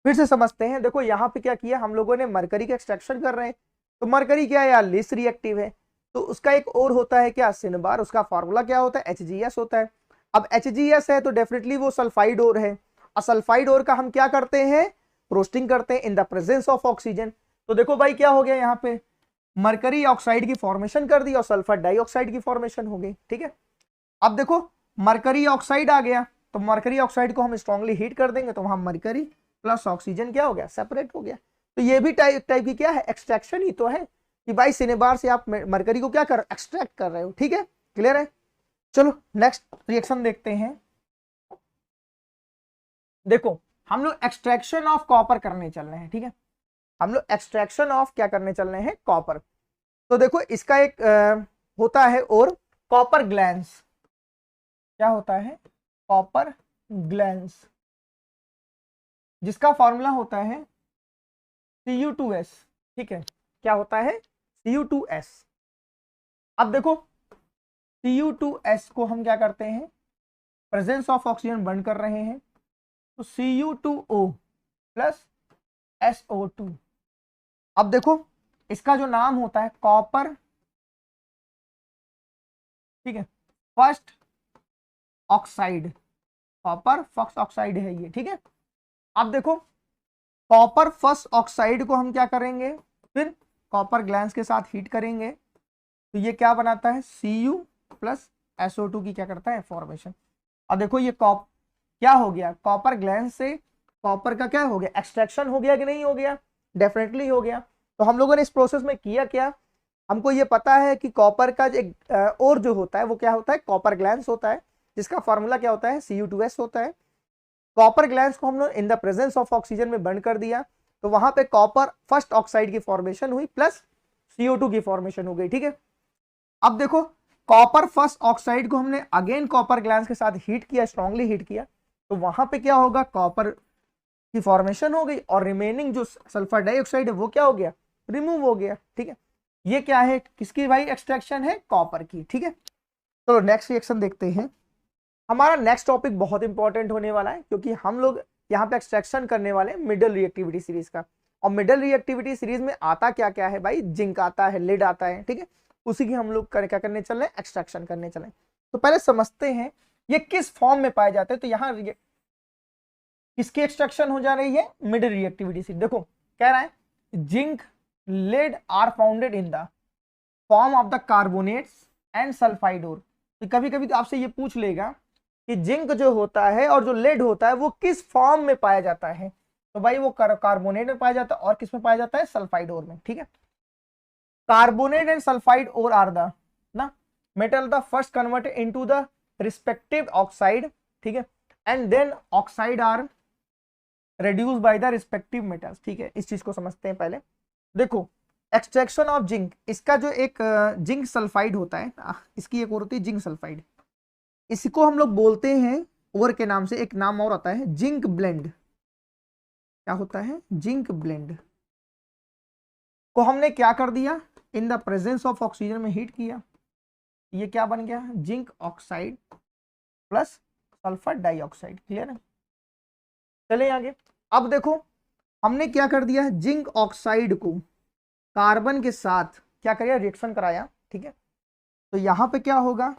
फिर से समझते हैं। देखो यहाँ पे क्या किया हम लोगों ने, मरकरी का एक्सट्रैक्शन कर रहे हैं, तो मरकरी क्या है यार, लिस्ट रिएक्टिव है, तो उसका एक और होता है क्या, सिनेबार। उसका फॉर्मूला क्या होता है, HgS होता है। अब HgS है तो डेफिनेटली वो सल्फाइड ओर है, और सल्फाइड ओर का हम क्या करते हैं, रोस्टिंग करते हैं in the presence of oxygen. तो देखो भाई क्या हो गया, यहाँ पे मरकरी ऑक्साइड की फॉर्मेशन कर दी और सल्फर डाइऑक्साइड की फॉर्मेशन हो गई। ठीक है, अब देखो मरकरी ऑक्साइड आ गया, तो मरकरी ऑक्साइड को हम स्ट्रांगली हीट कर देंगे, तो वहां मरकरी प्लस ऑक्सीजन क्या हो गया, सेपरेट हो गया। तो ये भी टाइप की क्या है, एक्सट्रैक्शन ही तो है, कि भाई सिनेबार से आप मरकरी को क्या कर, एक्सट्रैक्ट कर रहे हो। ठीक है, क्लियर है? चलो नेक्स्ट रिएक्शन देखते हैं। देखो हम लोग एक्सट्रैक्शन ऑफ कॉपर करने चल रहे हैं। ठीक है, हम लोग एक्सट्रैक्शन ऑफ क्या करने चल रहे हैं, कॉपर। तो देखो इसका एक होता है और कॉपर ग्लैंस, क्या होता है, कॉपर ग्लैंस, जिसका फॉर्मूला होता है Cu2s। ठीक है, क्या होता है? Cu2s। अब देखो Cu2s को हम क्या करते हैं, प्रेजेंस ऑफ ऑक्सीजन बर्न कर रहे हैं, तो Cu2O प्लस SO2। अब देखो इसका जो नाम होता है कॉपर, ठीक है, first oxide, copper first oxide है ये। ठीक है, अब देखो कॉपर फर्स्ट ऑक्साइड को हम क्या करेंगे, फिर कॉपर ग्लैंस के साथ हीट करेंगे, तो ये क्या बनाता है, Cu प्लस SO2 की क्या करता है, फॉर्मेशन। और देखो ये क्या हो गया, कॉपर ग्लैंस से कॉपर का क्या हो गया, एक्सट्रैक्शन हो गया कि नहीं हो गया, डेफिनेटली हो गया। तो हम लोगों ने इस प्रोसेस में किया क्या, हमको ये पता है कि कॉपर का एक और जो होता है वो क्या होता है, कॉपर ग्लैंस होता है, जिसका फॉर्मूला क्या होता है, Cu2s होता है। कॉपर ग्लैंस को हम लोग in the presence of oxygen में बर्न कर दिया, तो वहां पे कॉपर फर्स्ट ऑक्साइड की फॉर्मेशन हुई प्लस CO2 की फॉर्मेशन हो गई। ठीक है, अब देखो कॉपर फर्स्ट ऑक्साइड को हमने अगेन कॉपर ग्लैंस के साथ हीट किया, स्ट्रांगली हीट किया, तो वहां पे क्या होगा, कॉपर की फॉर्मेशन हो गई और रिमेनिंग जो सल्फर डाइऑक्साइड है वो क्या हो गया, रिमूव हो गया। ठीक है, ये क्या है, किसकी भाई एक्सट्रैक्शन है, कॉपर की। ठीक है, तो नेक्स्ट रिएक्शन देखते हैं। हमारा नेक्स्ट टॉपिक बहुत इंपॉर्टेंट होने वाला है, क्योंकि हम लोग यहाँ पे एक्सट्रैक्शन करने वाले हैं मिडल रिएक्टिविटी सीरीज का। और मिडल रिएक्टिविटी सीरीज में आता क्या क्या है भाई, जिंक आता है, लेड आता है। ठीक है, उसी की हम लोग क्या करने चल रहे हैं, एक्सट्रैक्शन करने चले। तो पहले समझते हैं ये किस फॉर्म में पाए जाते हैं। तो यहाँ किसकी एक्सट्रैक्शन हो जा रही है, मिडल रिएक्टिविटी सीरीज। देखो कह रहा है zinc lead are founded in the form of the carbonates and sulphide ore. तो कभी कभी तो आपसे ये पूछ लेगा कि जिंक जो होता है और जो लेड होता है वो किस फॉर्म में पाया जाता है, तो भाई वो कार्बोनेट में पाया जाता है और किस में पाया जाता है, सल्फाइड ओर में। ठीक है, carbonate and sulphide ore are the ना metal the first converted into the respective oxide. ठीक है, and then oxide are reduce by the respective metals. ठीक है, इस चीज को समझते हैं पहले। देखो एक्सट्रैक्शन ऑफ जिंक, इसका जो एक जिंक सल्फाइड होता है, इसकी एक और होती है जिंक सल्फाइड, इसको हम लोग बोलते हैं और के नाम से, एक नाम और आता है जिंक ब्लेंड। क्या होता है, जिंक ब्लेंड को हमने क्या कर दिया, in the presence of oxygen में हीट किया, ये क्या बन गया, zinc oxide plus sulphur dioxide. Clear है, चले आगे। अब देखो हमने क्या कर दिया, जिंक ऑक्साइड को कार्बन के साथ क्या करिए, रिएक्शन कराया। ठीक है, तो यहां पे क्या होगा,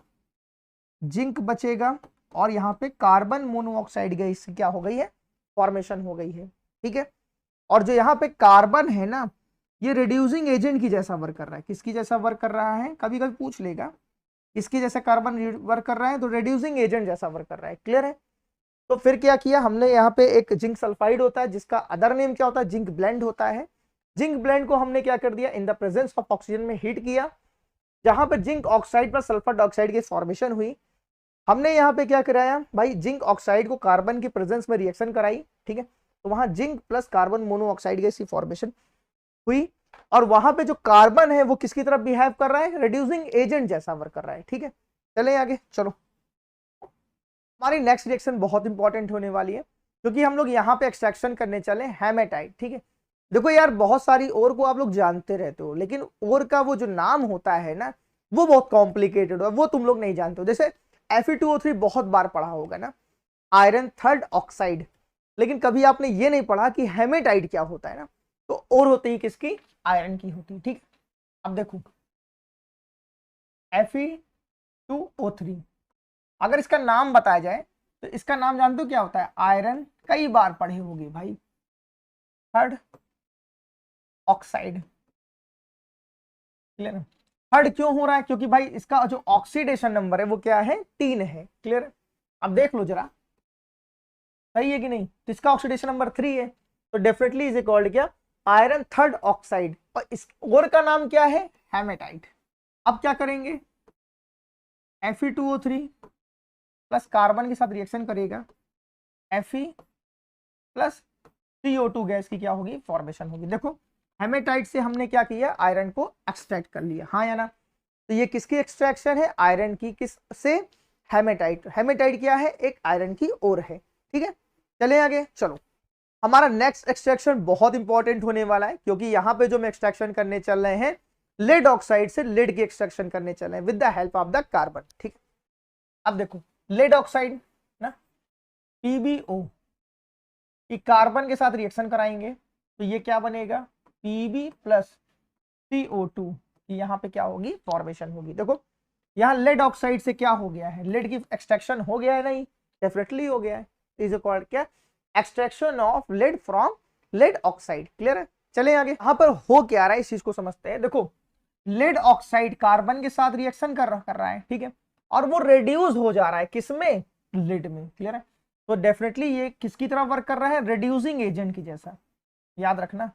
जिंक बचेगा और यहाँ पे कार्बन मोनोऑक्साइड गई, इससे क्या हो गई है, फॉर्मेशन हो गई है। ठीक है, और जो यहाँ पे कार्बन है ना, ये रिड्यूसिंग एजेंट की जैसा वर्क कर रहा है। किसकी जैसा वर्क कर रहा है, कभी कभी पूछ लेगा इसकी जैसा कार्बन वर्क कर रहा है, तो रिड्यूसिंग एजेंट जैसा वर्क कर रहा है। क्लियर है, तो फिर क्या किया हमने, यहाँ पे एक जिंक सल्फाइड होता है जिसका अदर नेम क्या होता है, जिंक ब्लेंड होता है। जिंक ब्लेंड को हमने क्या कर दिया, in the presence of oxygen में हीट किया, जहां पे जिंक ऑक्साइड पर सल्फर डाइऑक्साइड की फॉर्मेशन हुई। हमने यहाँ पे क्या कराया भाई, जिंक ऑक्साइड को कार्बन की प्रेजेंस में रिएक्शन कराई। ठीक है, तो वहां जिंक प्लस कार्बन मोनोऑक्साइड की फॉर्मेशन हुई, और वहां पे जो कार्बन है वो किसकी तरफ बिहेव कर रहा है, रिड्यूसिंग एजेंट जैसा वर्क कर रहा है। ठीक है, चले आगे। चलो हमारी नेक्स्ट रिएक्शन बहुत इंपॉर्टेंट होने वाली है, क्योंकि हम लोग यहाँ पे एक्सट्रैक्शन करने चले हेमेटाइट। ठीक है, देखो यार बहुत सारी और को आप लोग जानते रहते हो, लेकिन और का वो जो नाम होता है ना वो बहुत कॉम्प्लिकेटेड है, वो तुम लोग नहीं जानते हो। जैसे Fe2O3 बहुत बार पढ़ा होगा ना, आयरन थर्ड ऑक्साइड, लेकिन कभी आपने ये नहीं पढ़ा कि हेमेटाइट क्या होता है ना, तो और होती है किसकी, आयरन की होती है। ठीक है, अब देखो Fe2O3 अगर इसका नाम बताया जाए तो इसका नाम जानते हो क्या होता है, आयरन, कई बार पढ़े होंगे भाई, थर्ड ऑक्साइड। क्लियर है, थर्ड क्यों हो रहा है, क्योंकि भाई इसका जो ऑक्सीडेशन नंबर है वो क्या है, 3 है। क्लियर है, अब देख लो जरा सही है कि नहीं, तो इसका ऑक्सीडेशन नंबर 3 है, तो डेफिनेटली इज कॉल्ड क्या, आयरन थर्ड ऑक्साइड, और इस और का नाम क्या है, हेमेटाइट। अब क्या करेंगे, Fe2O3 प्लस कार्बन के साथ रिएक्शन करेगा, Fe प्लस CO2 गैस की क्या होगी, फॉर्मेशन होगी। देखो हेमेटाइट से हमने क्या किया, आयरन को एक्सट्रैक्ट कर लिया, हाँ या ना, तो ये किसकी एक्सट्रैक्शन है, आयरन की, किस से, हेमेटाइट। हेमेटाइट क्या है? एक आयरन की ओर है। ठीक है, चले आगे। चलो, हमारा नेक्स्ट एक्सट्रैक्शन बहुत इंपॉर्टेंट होने वाला है, क्योंकि यहाँ पे जो हम एक्सट्रैक्शन करने चल रहे हैं, लेड ऑक्साइड से लेड की एक्सट्रैक्शन करने चल रहे हैं with the help of the carbon. ठीक है, अब देखो लेड ऑक्साइड ना, PbO कि कार्बन के साथ रिएक्शन कराएंगे तो ये क्या बनेगा? Pb प्लस CO2 कि यहाँ पे क्या होगी? फॉर्मेशन होगी। देखो यहाँ लेड ऑक्साइड से क्या हो गया है? लेड की एक्सट्रैक्शन हो गया है? नहीं, डेफिनेटली हो गया है। इज कॉल्ड क्या? Extraction of lead from lead oxide. Clear है? चले आगे। यहाँ पर हो क्या रहा है इस चीज को समझते हैं। देखो लेड ऑक्साइड कार्बन के साथ रिएक्शन कर रहा है, ठीक है, और वो रेड्यूस हो जा रहा है किसमें? लेड में। क्लियर है? तो डेफिनेटली ये किसकी तरह वर्क कर रहा है? रेड्यूसिंग एजेंट की जैसा। याद रखना,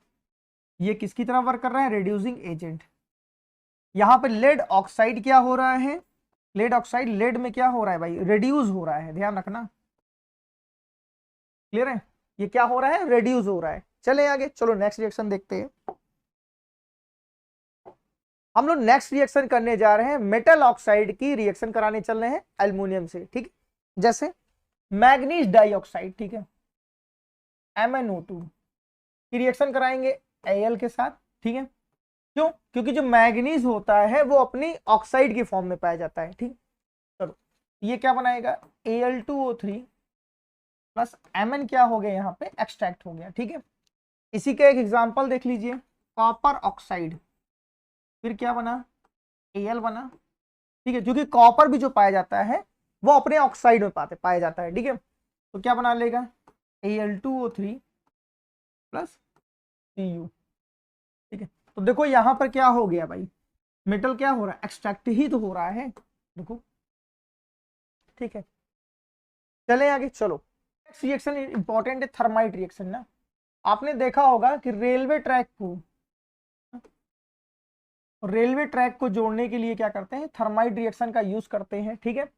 ये किसकी तरह वर्क कर रहा है? Reducing agent. यहाँ पे लेड ऑक्साइड क्या हो रहा है? लेड ऑक्साइड लेड में क्या हो रहा है भाई? रेड्यूस हो रहा है, ध्यान रखना। क्लियर है? ये क्या हो रहा है? रेड्यूस हो रहा है। चले आगे। चलो नेक्स्ट रिएक्शन देखते हैं। हम लोग नेक्स्ट रिएक्शन करने जा रहे हैं, मेटल ऑक्साइड की रिएक्शन कराने चल रहे हैं एल्युमिनियम से। ठीक है, जैसे मैग्नीज डाइऑक्साइड, ठीक है, MnO2 की रिएक्शन कराएंगे Al के साथ। ठीक है, क्यों? क्योंकि जो मैग्नीज होता है वो अपनी ऑक्साइड की फॉर्म में पाया जाता है। ठीक, चलो ये क्या बनाएगा? Al2O3 प्लस Mn क्या हो गया? यहाँ पे एक्सट्रैक्ट हो गया। ठीक है, इसी का एक एग्जांपल देख लीजिए, कॉपर ऑक्साइड, फिर क्या बना? Al बना। ठीक है, क्योंकि कॉपर भी जो पाया जाता है वो अपने ऑक्साइड में पाया जाता है। ठीक है, तो क्या बना लेगा? Al2O3 plus Cu। ठीक है, तो देखो यहां पर क्या हो गया भाई? मेटल क्या हो रहा है? एक्सट्रैक्ट ही तो हो रहा है। देखो, ठीक है, चले आगे। चलो नेक्स्ट रिएक्शन इंपॉर्टेंट है, थर्माइट रिएक्शन ना। आपने देखा होगा कि रेलवे ट्रैक को जोड़ने के लिए क्या करते हैं? थर्माइट रिएक्शन का यूज करते हैं। ठीक है,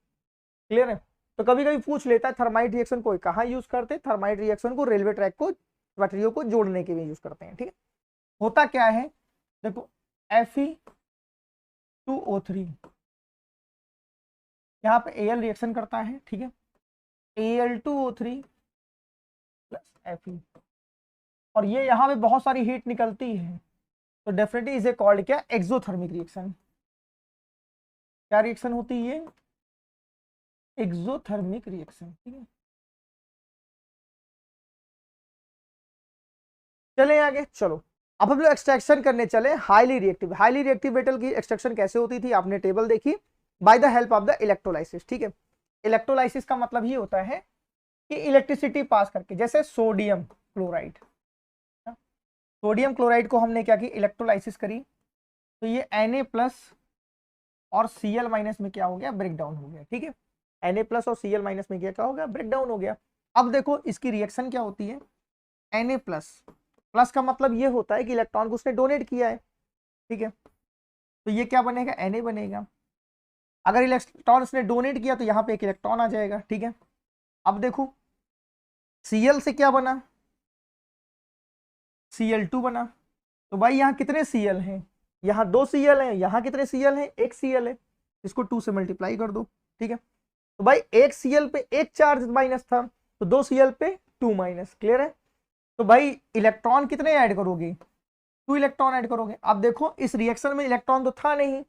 क्लियर है? तो कभी कभी पूछ लेता है थर्माइट रिएक्शन को कहाँ यूज करते हैं? थर्माइट रिएक्शन को रेलवे ट्रैक को, पटरियों को जोड़ने के लिए यूज करते हैं। ठीक है, होता क्या है? देखो Fe2O3 यहाँ पे Al रिएक्शन करता है। ठीक है, Al2O3 प्लस Fe, और ये यहाँ पे बहुत सारी हीट निकलती है, तो डेफिनेटली इसे कॉल्ड क्या? Exothermic reaction. क्या रिएक्शन होती है? Exothermic reaction. ठीक है, चले आगे। चलो अब हम लोग एक्सट्रैक्शन करने चले highly reactive. Highly reactive metal की एक्सट्रैक्शन कैसे होती थी? आपने टेबल देखी, by the help of the electrolysis. ठीक है, इलेक्ट्रोलाइसिस का मतलब ये होता है कि इलेक्ट्रिसिटी पास करके, जैसे सोडियम क्लोराइड। सोडियम क्लोराइड को हमने क्या की? इलेक्ट्रोलाइसिस करी, तो ये Na प्लस और Cl माइनस में क्या हो गया? ब्रेक डाउन हो गया। ठीक है, Na प्लस और Cl माइनस में क्या हो गया? ब्रेक डाउन हो गया। अब देखो इसकी रिएक्शन क्या होती है? Na प्लस, प्लस का मतलब ये होता है कि इलेक्ट्रॉन को उसने डोनेट किया है। ठीक है, तो ये क्या बनेगा? Na बनेगा। अगर इलेक्ट्रॉन उसने डोनेट किया तो यहाँ पे एक इलेक्ट्रॉन आ जाएगा। ठीक है, अब देखो Cl से क्या बना? Cl2 बना। तो भाई यहाँ कितने Cl हैं? यहाँ 2 Cl हैं। यहाँ कितने Cl हैं? 1 Cl है। इसको 2 से मल्टीप्लाई कर दो। ठीक है, तो भाई 1 Cl पे 1 चार्ज माइनस था, तो 2 Cl पे 2 माइनस। क्लियर है? तो भाई इलेक्ट्रॉन कितने ऐड करोगे? 2 इलेक्ट्रॉन ऐड करोगे। अब देखो इस रिएक्शन में इलेक्ट्रॉन तो था नहीं,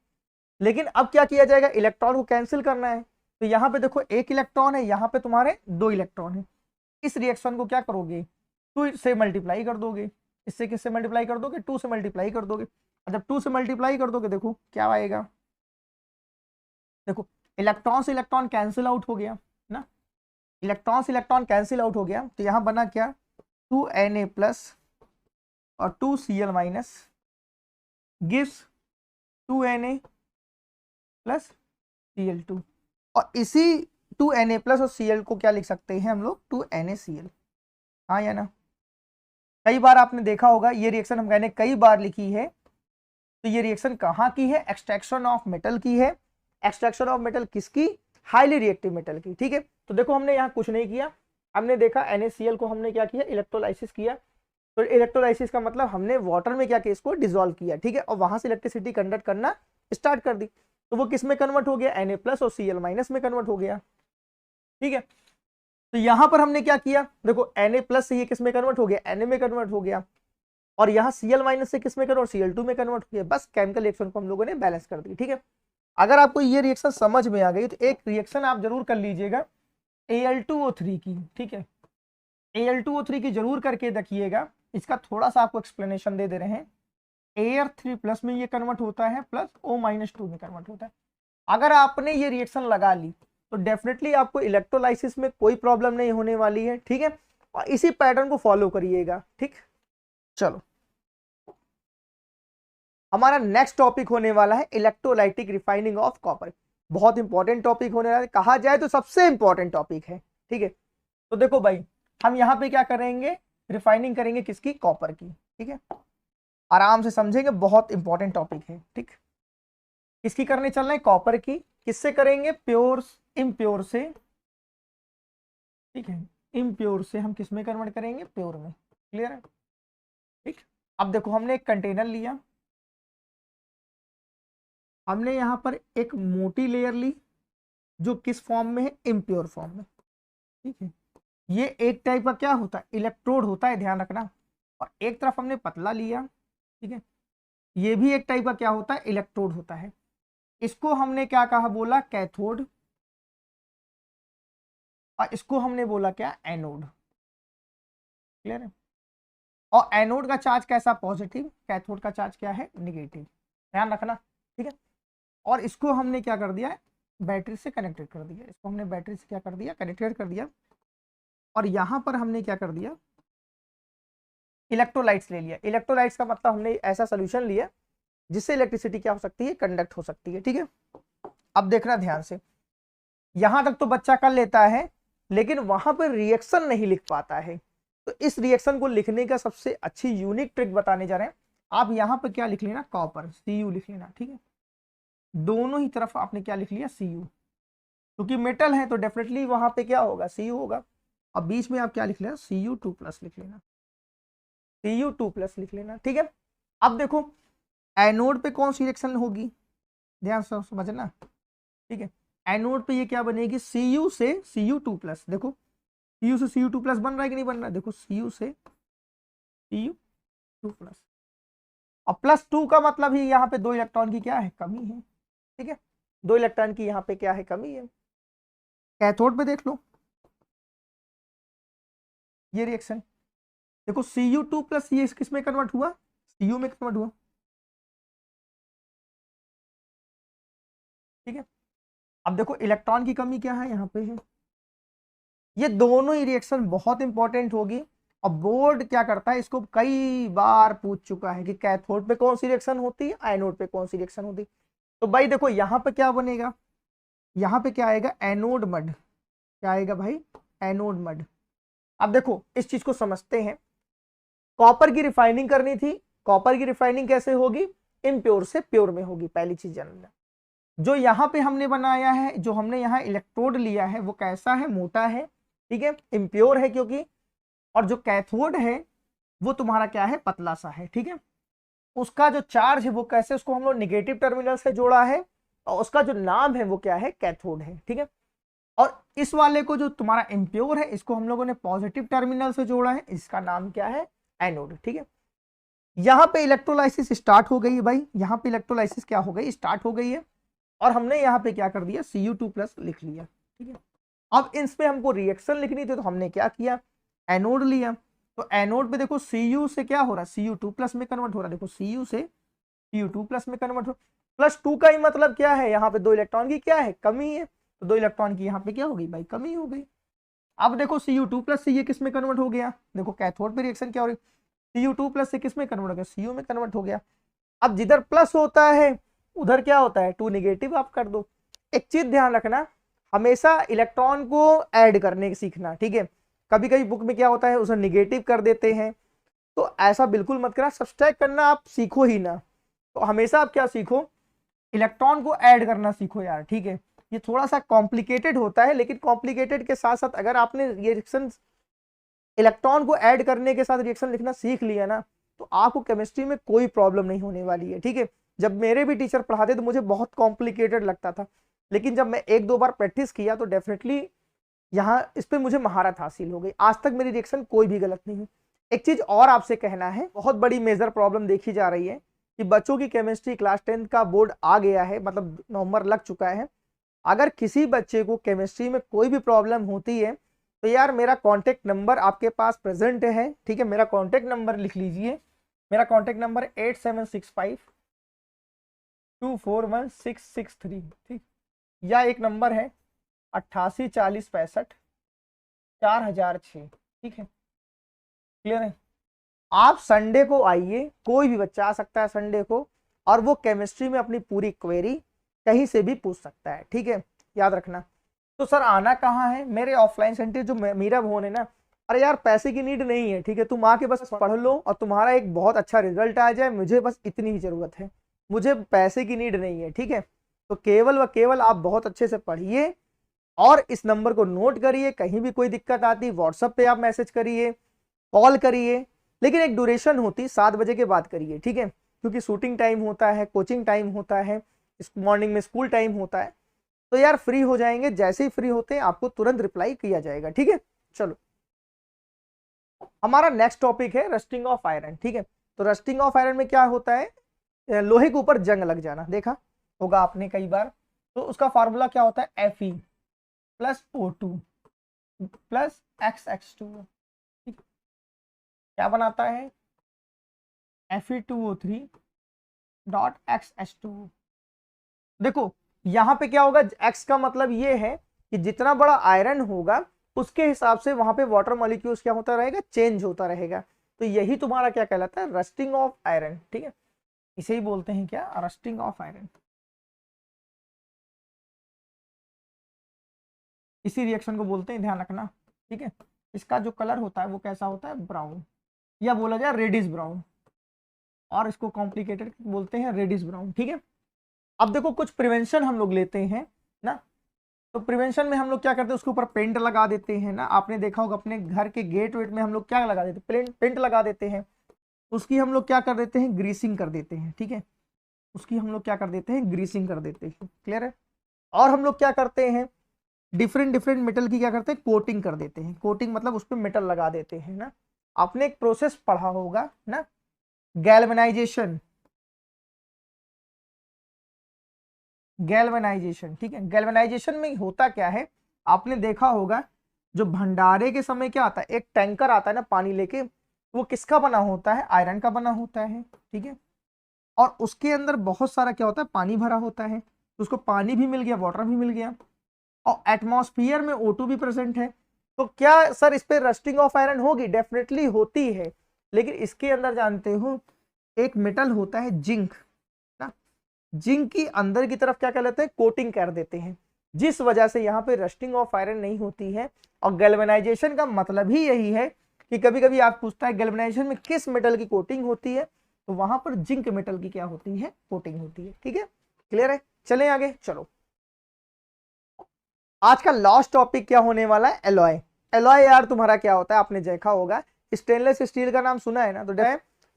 लेकिन अब क्या किया जाएगा? इलेक्ट्रॉन को कैंसिल करना है, तो यहाँ पे देखो 1 इलेक्ट्रॉन है, यहाँ पे तुम्हारे 2 इलेक्ट्रॉन है। इस रिएक्शन को क्या करोगे? 2 से मल्टीप्लाई कर दोगे। इससे किससे मल्टीप्लाई कर दोगे? 2 से मल्टीप्लाई कर दोगे। और जब 2 से मल्टीप्लाई कर दोगे, देखो क्या आएगा? देखो इलेक्ट्रॉन से इलेक्ट्रॉन कैंसिल आउट हो गया ना, इलेक्ट्रॉन से इलेक्ट्रॉन कैंसिल आउट हो गया, तो यहाँ बना क्या? 2Na प्लस और 2Cl minus gives 2Na plus Cl2, और इसी 2Na प्लस और Cl को क्या लिख सकते हैं हम लोग? 2NaCl। हाँ या ना? कई बार आपने देखा होगा ये रिएक्शन हम मैंने कई बार लिखी है। तो ये रिएक्शन कहाँ की है? एक्सट्रैक्शन ऑफ मेटल की है। एक्सट्रैक्शन ऑफ मेटल किसकी? हाईली रिएक्टिव मेटल की। ठीक है, तो देखो हमने यहाँ कुछ नहीं किया, हमने देखा NaCl को हमने क्या किया? इलेक्ट्रोलाइसिस किया। तो इलेक्ट्रोलाइसिस का मतलब हमने वाटर में क्या किया? इसको डिसॉल्व किया। ठीक है, और वहां से इलेक्ट्रिसिटी कंडक्ट करना स्टार्ट कर दी। तो वो किस में कन्वर्ट हो गया, Na+ और Cl- में कन्वर्ट हो गया। ठीक है, तो यहां पर हमने क्या किया, देखो Na+ से ये किस में कन्वर्ट हो गया, Na में कन्वर्ट हो गया, और यहाँ Cl- से किस में कन्वर्ट, Cl2 में कन्वर्ट हो गया। बस केमिकल रिएक्शन को हम लोगों ने बैलेंस कर दी। ठीक है, अगर आपको ये रिएक्शन समझ में आ गई तो एक रिएक्शन आप जरूर कर लीजिएगा Al2O3 की। ठीक है, Al2O3 की जरूर करके देखिएगा, इसका थोड़ा सा आपको एक्सप्लेनेशन दे रहे हैं। Ar3+ में ये कन्वर्ट होता है प्लस O-2 में कन्वर्ट होता है। अगर आपने ये रिएक्शन लगा ली तो डेफिनेटली आपको इलेक्ट्रोलाइसिस में कोई प्रॉब्लम नहीं होने वाली है। ठीक है, और इसी पैटर्न को फॉलो करिएगा। ठीक, चलो हमारा नेक्स्ट टॉपिक होने वाला है इलेक्ट्रोलाइटिक रिफाइनिंग ऑफ कॉपर। बहुत इंपॉर्टेंट टॉपिक होने वाला है, कहा जाए तो सबसे इंपॉर्टेंट टॉपिक है। ठीक है, तो देखो भाई हम यहाँ पे क्या करेंगे, रिफाइनिंग करेंगे किसकी, कॉपर की। ठीक है, आराम से समझेंगे, बहुत इंपॉर्टेंट टॉपिक है। ठीक, किसकी करने चल रहे हैं, कॉपर की। किससे करेंगे, प्योर इम्प्योर से। ठीक है, इम्प्योर से हम किस में कन्वर्ट करेंगे, प्योर में। क्लियर है। ठीक, अब देखो हमने एक कंटेनर लिया, हमने यहां पर एक मोटी लेयर ली जो किस फॉर्म में है, इम्प्योर फॉर्म में। ठीक है, ये एक टाइप का क्या होता है, इलेक्ट्रोड होता है, ध्यान रखना। और एक तरफ हमने पतला लिया। ठीक है, ये भी एक टाइप का क्या होता है, इलेक्ट्रोड होता है। इसको हमने क्या कहा, बोला कैथोड, और इसको हमने बोला क्या, एनोड। क्लियर है। और एनोड का चार्ज कैसा, पॉजिटिव, कैथोड का चार्ज क्या है, निगेटिव। ध्यान रखना। ठीक है, और इसको हमने क्या कर दिया, बैटरी से कनेक्टेड कर दिया। इसको हमने बैटरी से क्या कर दिया, कनेक्टेड कर दिया। और यहां पर हमने क्या कर दिया, इलेक्ट्रोलाइट्स ले लिया। इलेक्ट्रोलाइट्स का मतलब हमने ऐसा सोल्यूशन लिया जिससे इलेक्ट्रिसिटी क्या हो सकती है, कंडक्ट हो सकती है। ठीक है, अब देखना ध्यान से, यहां तक तो बच्चा कर लेता है, लेकिन वहां पर रिएक्शन नहीं लिख पाता है। तो इस रिएक्शन को लिखने का सबसे अच्छी यूनिक ट्रिक बताने जा रहे हैं। आप यहां पर क्या लिख लेना, कॉपर, Cu लिख लेना। ठीक है, दोनों ही तरफ आपने क्या लिख लिया, Cu, क्योंकि मेटल है तो डेफिनेटली वहां पे क्या होगा, Cu होगा। अब बीच में आप क्या लिख लेना, Cu2+ लिख लेना, Cu2+ लिख लेना। ठीक है, अब देखो एनोड पे कौन सी रिएक्शन होगी, ध्यान से समझना। ठीक है, एनोड पे ये क्या बनेगी, Cu से Cu2+। देखो Cu से Cu2+ बन रहा है कि नहीं बन रहा है, देखो Cu से Cu2+। और +2 का मतलब ही यहाँ पे 2 इलेक्ट्रॉन की क्या है, कमी है। ठीक है, 2 इलेक्ट्रॉन की यहाँ पे क्या है, कमी है। कैथोड पे देख लो ये रिएक्शन, देखो Cu2+ ये किस में कन्वर्ट हुआ, Cu में कन्वर्ट हुआ। ठीक है, अब देखो इलेक्ट्रॉन की कमी क्या है, यहाँ पे है। ये दोनों ही रिएक्शन बहुत इंपॉर्टेंट होगी, और बोर्ड क्या करता है, इसको कई बार पूछ चुका है कि कैथोड पे कौन सी रिएक्शन होती है, एनोड पे कौन सी रिएक्शन होती है। तो भाई देखो यहाँ पे क्या बनेगा, यहाँ पे क्या आएगा, एनोड मड। क्या आएगा भाई, एनोड मड। अब देखो इस चीज को समझते हैं, कॉपर की रिफाइनिंग करनी थी। कॉपर की रिफाइनिंग कैसे होगी, इम्प्योर से प्योर में होगी। पहली चीज जानना, जो यहाँ पे हमने बनाया है, जो हमने यहाँ इलेक्ट्रोड लिया है, वो कैसा है, मोटा है। ठीक है, इम्प्योर है क्योंकि, और जो कैथोड है वो तुम्हारा क्या है, पतला सा है। ठीक है, उसका जो चार्ज है वो कैसे, उसको हम लोग निगेटिव टर्मिनल से जोड़ा है, और उसका जो नाम है वो क्या है, कैथोड है। ठीक है, और इस वाले को जो तुम्हारा इम्प्योर है, इसको हम लोगों ने पॉजिटिव टर्मिनल से जोड़ा है, इसका नाम क्या है, एनोड। ठीक है, यहाँ पे इलेक्ट्रोलाइसिस स्टार्ट हो गई है भाई, यहाँ पे इलेक्ट्रोलाइसिस क्या हो गई, स्टार्ट हो गई है। और हमने यहाँ पे क्या कर दिया, Cu2+ लिख लिया। ठीक है, अब इसमें हमको रिएक्शन लिखनी थी तो हमने क्या किया, एनोड लिया। तो एनोड पे देखो Cu से क्या हो रहा है, Cu2+ में कन्वर्ट हो रहा है। देखो Cu से Cu2+ में कन्वर्ट हो, +2 का ही मतलब क्या है, यहाँ पे 2 इलेक्ट्रॉन की क्या है, कमी है। तो 2 इलेक्ट्रॉन की यहाँ पे क्या हो गई भाई, कमी हो गई। अब देखो Cu2+ से ये किस में कन्वर्ट हो गया, देखो कैथोड पे रिएक्शन क्या हो रही, Cu2+ से किस में कन्वर्ट हो गया, Cu में कन्वर्ट हो गया। अब जिधर प्लस होता है उधर क्या होता है, 2 निगेटिव आप कर दो। एक चीज ध्यान रखना, हमेशा इलेक्ट्रॉन को ऐड करने सीखना। ठीक है, कभी कभी बुक में क्या होता है, उसे निगेटिव कर देते हैं, तो ऐसा बिल्कुल मत करना। सब्सट्रैक्ट करना आप सीखो ही ना, तो हमेशा आप क्या सीखो, इलेक्ट्रॉन को ऐड करना सीखो यार। ठीक है, ये थोड़ा सा कॉम्प्लिकेटेड होता है, लेकिन कॉम्प्लिकेटेड के साथ साथ अगर आपने रिएक्शन इलेक्ट्रॉन को ऐड करने के साथ रिएक्शन लिखना सीख लिया ना, तो आपको केमिस्ट्री में कोई प्रॉब्लम नहीं होने वाली है। ठीक है, जब मेरे भी टीचर पढ़ाते तो मुझे बहुत कॉम्प्लिकेटेड लगता था, लेकिन जब मैं एक दो बार प्रैक्टिस किया तो डेफिनेटली यहाँ इस पे मुझे महारत हासिल हो गई। आज तक मेरी रिएक्शन कोई भी गलत नहीं है। एक चीज और आपसे कहना है, बहुत बड़ी मेजर प्रॉब्लम देखी जा रही है कि बच्चों की केमिस्ट्री क्लास 10 का बोर्ड आ गया है, मतलब नवंबर लग चुका है। अगर किसी बच्चे को केमिस्ट्री में कोई भी प्रॉब्लम होती है तो यार मेरा कॉन्टेक्ट नंबर आपके पास प्रेजेंट है, ठीक है। मेरा कॉन्टेक्ट नंबर लिख लीजिए, मेरा कॉन्टेक्ट नंबर 8765241663, ठीक। या एक नंबर है 8840654006, ठीक है। क्लियर है। आप संडे को आइए, कोई भी बच्चा आ सकता है संडे को, और वो केमिस्ट्री में अपनी पूरी क्वेरी कहीं से भी पूछ सकता है, ठीक है, याद रखना। तो सर आना कहाँ है? मेरे ऑफलाइन सेंटर जो मीरा भवन है ना, अरे यार पैसे की नीड नहीं है, ठीक है। तुम आके बस पढ़ लो और तुम्हारा एक बहुत अच्छा रिजल्ट आ जाए, मुझे बस इतनी ही जरूरत है, मुझे पैसे की नीड नहीं है, ठीक है। तो केवल व केवल आप बहुत अच्छे से पढ़िए और इस नंबर को नोट करिए। कहीं भी कोई दिक्कत आती व्हाट्सएप पे आप मैसेज करिए, कॉल करिए, लेकिन एक ड्यूरेशन होती 7 बजे के बाद करिए, ठीक है, क्योंकि शूटिंग टाइम होता है, कोचिंग टाइम होता है, मॉर्निंग में स्कूल टाइम होता है। तो यार फ्री हो जाएंगे, जैसे ही फ्री होते हैं आपको तुरंत रिप्लाई किया जाएगा, ठीक है। चलो हमारा नेक्स्ट टॉपिक है रस्टिंग ऑफ आयरन, ठीक है। तो रस्टिंग ऑफ आयरन में क्या होता है? लोहे के ऊपर जंग लग जाना, देखा होगा आपने कई बार। तो उसका फॉर्मूला क्या होता है? Fe plus O2 plus XX2, क्या बनाता है? Fe2O3 dot XH2। देखो यहां पे क्या होगा, X का मतलब ये है कि जितना बड़ा आयरन होगा उसके हिसाब से वहां पे वाटर मॉलिक्यूल्स क्या होता रहेगा, चेंज होता रहेगा। तो यही तुम्हारा क्या कहलाता है? रस्टिंग ऑफ आयरन, ठीक है। इसे ही बोलते हैं क्या? Rusting of iron. इसी रिएक्शन को बोलते हैं, ध्यान रखना, ठीक है। इसका जो कलर होता है वो कैसा होता है? ब्राउन, या बोला जाए रेडिश ब्राउन, और इसको कॉम्प्लिकेटेड बोलते हैं रेडिश ब्राउन, ठीक है। अब देखो कुछ प्रिवेंशन हम लोग लेते हैं ना, तो प्रिवेंशन में हम लोग क्या करते हैं? उसके ऊपर पेंट लगा देते हैं ना। आपने देखा होगा अपने घर के गेट वेट में हम लोग क्या लगा देते हैं? पेंट लगा देते हैं। उसकी हम लोग क्या कर देते हैं? ग्रीसिंग कर देते हैं, ठीक है। उसकी हम लोग क्या कर देते हैं? ग्रीसिंग कर देते हैं, क्लियर है। और हम लोग क्या करते हैं? डिफरेंट डिफरेंट मेटल की क्या करते हैं? कोटिंग कर देते हैं। कोटिंग मतलब उस पर मेटल लगा देते हैं ना। आपने एक प्रोसेस पढ़ा होगा ना, गैल्वेनाइजेशन, गैल्वेनाइजेशन, ठीक है। गैल्वेनाइजेशन में होता क्या है? आपने देखा होगा जो भंडारे के समय क्या आता है, एक टैंकर आता है ना पानी लेके, वो किसका बना होता है? आयरन का बना होता है, ठीक है। और उसके अंदर बहुत सारा क्या होता है? पानी भरा होता है। तो उसको पानी भी मिल गया, वाटर भी मिल गया, और एटमॉस्फेयर में O2 भी प्रेजेंट है। तो क्या सर इस पे रस्टिंग ऑफ आयरन होगी? डेफिनेटली होती है, लेकिन इसके अंदर जानते हो एक मेटल होता है जिंक ना, जिंक की अंदर की तरफ क्या कर लेते हैं? कोटिंग कर देते हैं, जिस वजह से यहाँ पे रस्टिंग ऑफ आयरन नहीं होती है। और गैल्वेनाइजेशन का मतलब ही यही है कि कभी कभी आप पूछता है गैल्वेनाइजेशन में किस मेटल की कोटिंग होती है, तो वहां पर जिंक मेटल की क्या होती है? कोटिंग होती है, ठीक है। क्लियर है। चलें आगे। चलो आज का लास्ट टॉपिक क्या होने वाला है? एलॉय। एलॉय यार तुम्हारा क्या होता है? आपने देखा होगा स्टेनलेस स्टील का नाम सुना है ना। तो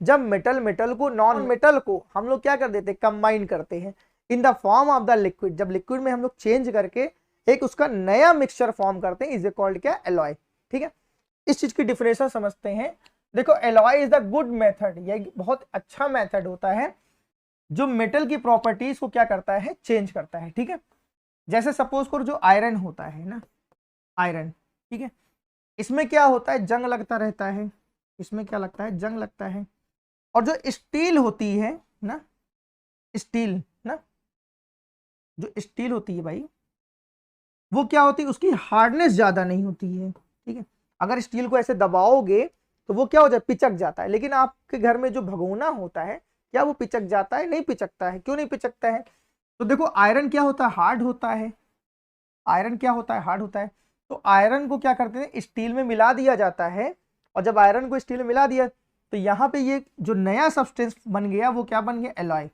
जब मेटल को नॉन मेटल को हम लोग क्या कर देते हैं? कंबाइन करते हैं इन the form of the liquid. जब लिक्विड में हम लोग चेंज करके एक उसका नया मिक्सचर फॉर्म करते हैं, इज कॉल्ड क्या? एलॉय, ठीक है। इस चीज की डिफिनेशन समझते हैं। देखो alloy is the good method, यह बहुत अच्छा मेथड होता है जो मेटल की प्रॉपर्टीज को क्या करता है? चेंज करता है, ठीक है। जैसे सपोज करो जो आयरन होता है ना, आयरन, ठीक है, इसमें क्या होता है? जंग लगता रहता है। इसमें क्या लगता है? जंग लगता है। और जो स्टील होती है ना, स्टील ना, जो स्टील होती है भाई, वो क्या होती है? उसकी हार्डनेस ज्यादा नहीं होती है, ठीक है। अगर स्टील को ऐसे दबाओगे तो वो क्या हो जाए? पिचक जाता है। लेकिन आपके घर में जो भगोना होता है, क्या वो पिचक जाता है? नहीं पिचकता है। क्यों नहीं पिचकता है? तो देखो आयरन क्या होता है? हार्ड होता है। आयरन क्या होता है? हार्ड होता है। तो आयरन को क्या करते हैं? स्टील में मिला दिया जाता है। और जब आयरन को स्टील में मिला दिया तो यहाँ पे ये जो नया सब्सटेंस बन गया वो क्या बन गया? एलॉय।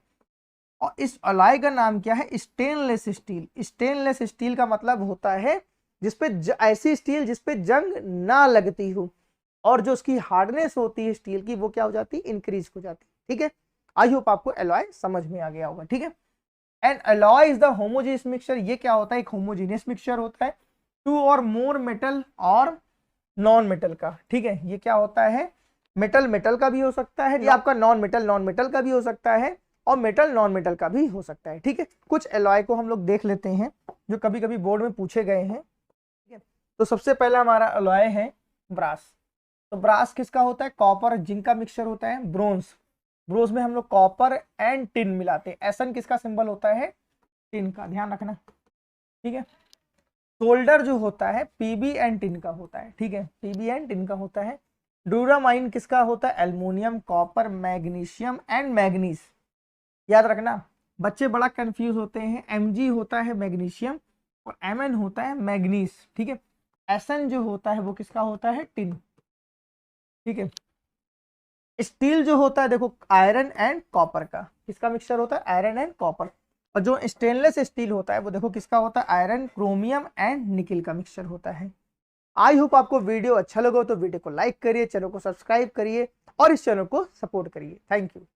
और इस एलॉय का नाम क्या है? Stainless steel. स्टेनलेस स्टील का मतलब होता है जिसपे ऐसी स्टील जिसपे जंग ना लगती हो, और जो उसकी हार्डनेस होती है स्टील की वो क्या हो जाती है? इंक्रीज हो जाती है, ठीक है। आई होप आपको एलॉय समझ में आ गया होगा, ठीक है। And alloy is the homogeneous mixture. ये क्या होता है, एक होमोजेनियस मिक्सचर होता है टू और मोर मेटल और नॉन मेटल का, ठीक है। ये क्या होता है, मेटल मेटल का भी हो सकता है, ये आपका नॉन मेटल का भी हो सकता है, और मेटल नॉन मेटल का भी हो सकता है, ठीक है। कुछ एलॉय को हम लोग देख लेते हैं जो कभी कभी बोर्ड में पूछे गए हैं, ठीक है। तो सबसे पहला हमारा एलॉय है ब्रास। तो ब्रास किसका होता है, कॉपर जिंक का मिक्सचर होता है। ब्रोंज, ब्रोंज में हम लोग कॉपर एंड टिन मिलाते हैं। एसन किसका सिंबल होता है, टिन का, ध्यान रखना, ठीक है। सोल्डर जो होता है पीबी एंड टिन का होता है, ठीक है, पीबी एंड टिन का होता है। डूरामाइन किसका होता है, aluminium, copper, magnesium and manganese. याद रखना, बच्चे बड़ा कंफ्यूज होते हैं, Mg होता है मैग्नीशियम और Mn होता है मैग्नीज, ठीक है। Sn जो होता है वो किसका होता है, टिन, ठीक है। स्टील जो होता है देखो आयरन एंड कॉपर का, किसका मिक्सचर होता है, आयरन एंड कॉपर। और जो स्टेनलेस स्टील होता है वो देखो किसका होता है, आयरन, क्रोमियम एंड निकिल का मिक्सचर होता है। आई होप आपको वीडियो अच्छा लगा तो वीडियो को लाइक करिए, चैनल को सब्सक्राइब करिए और इस चैनल को सपोर्ट करिए। Thank you.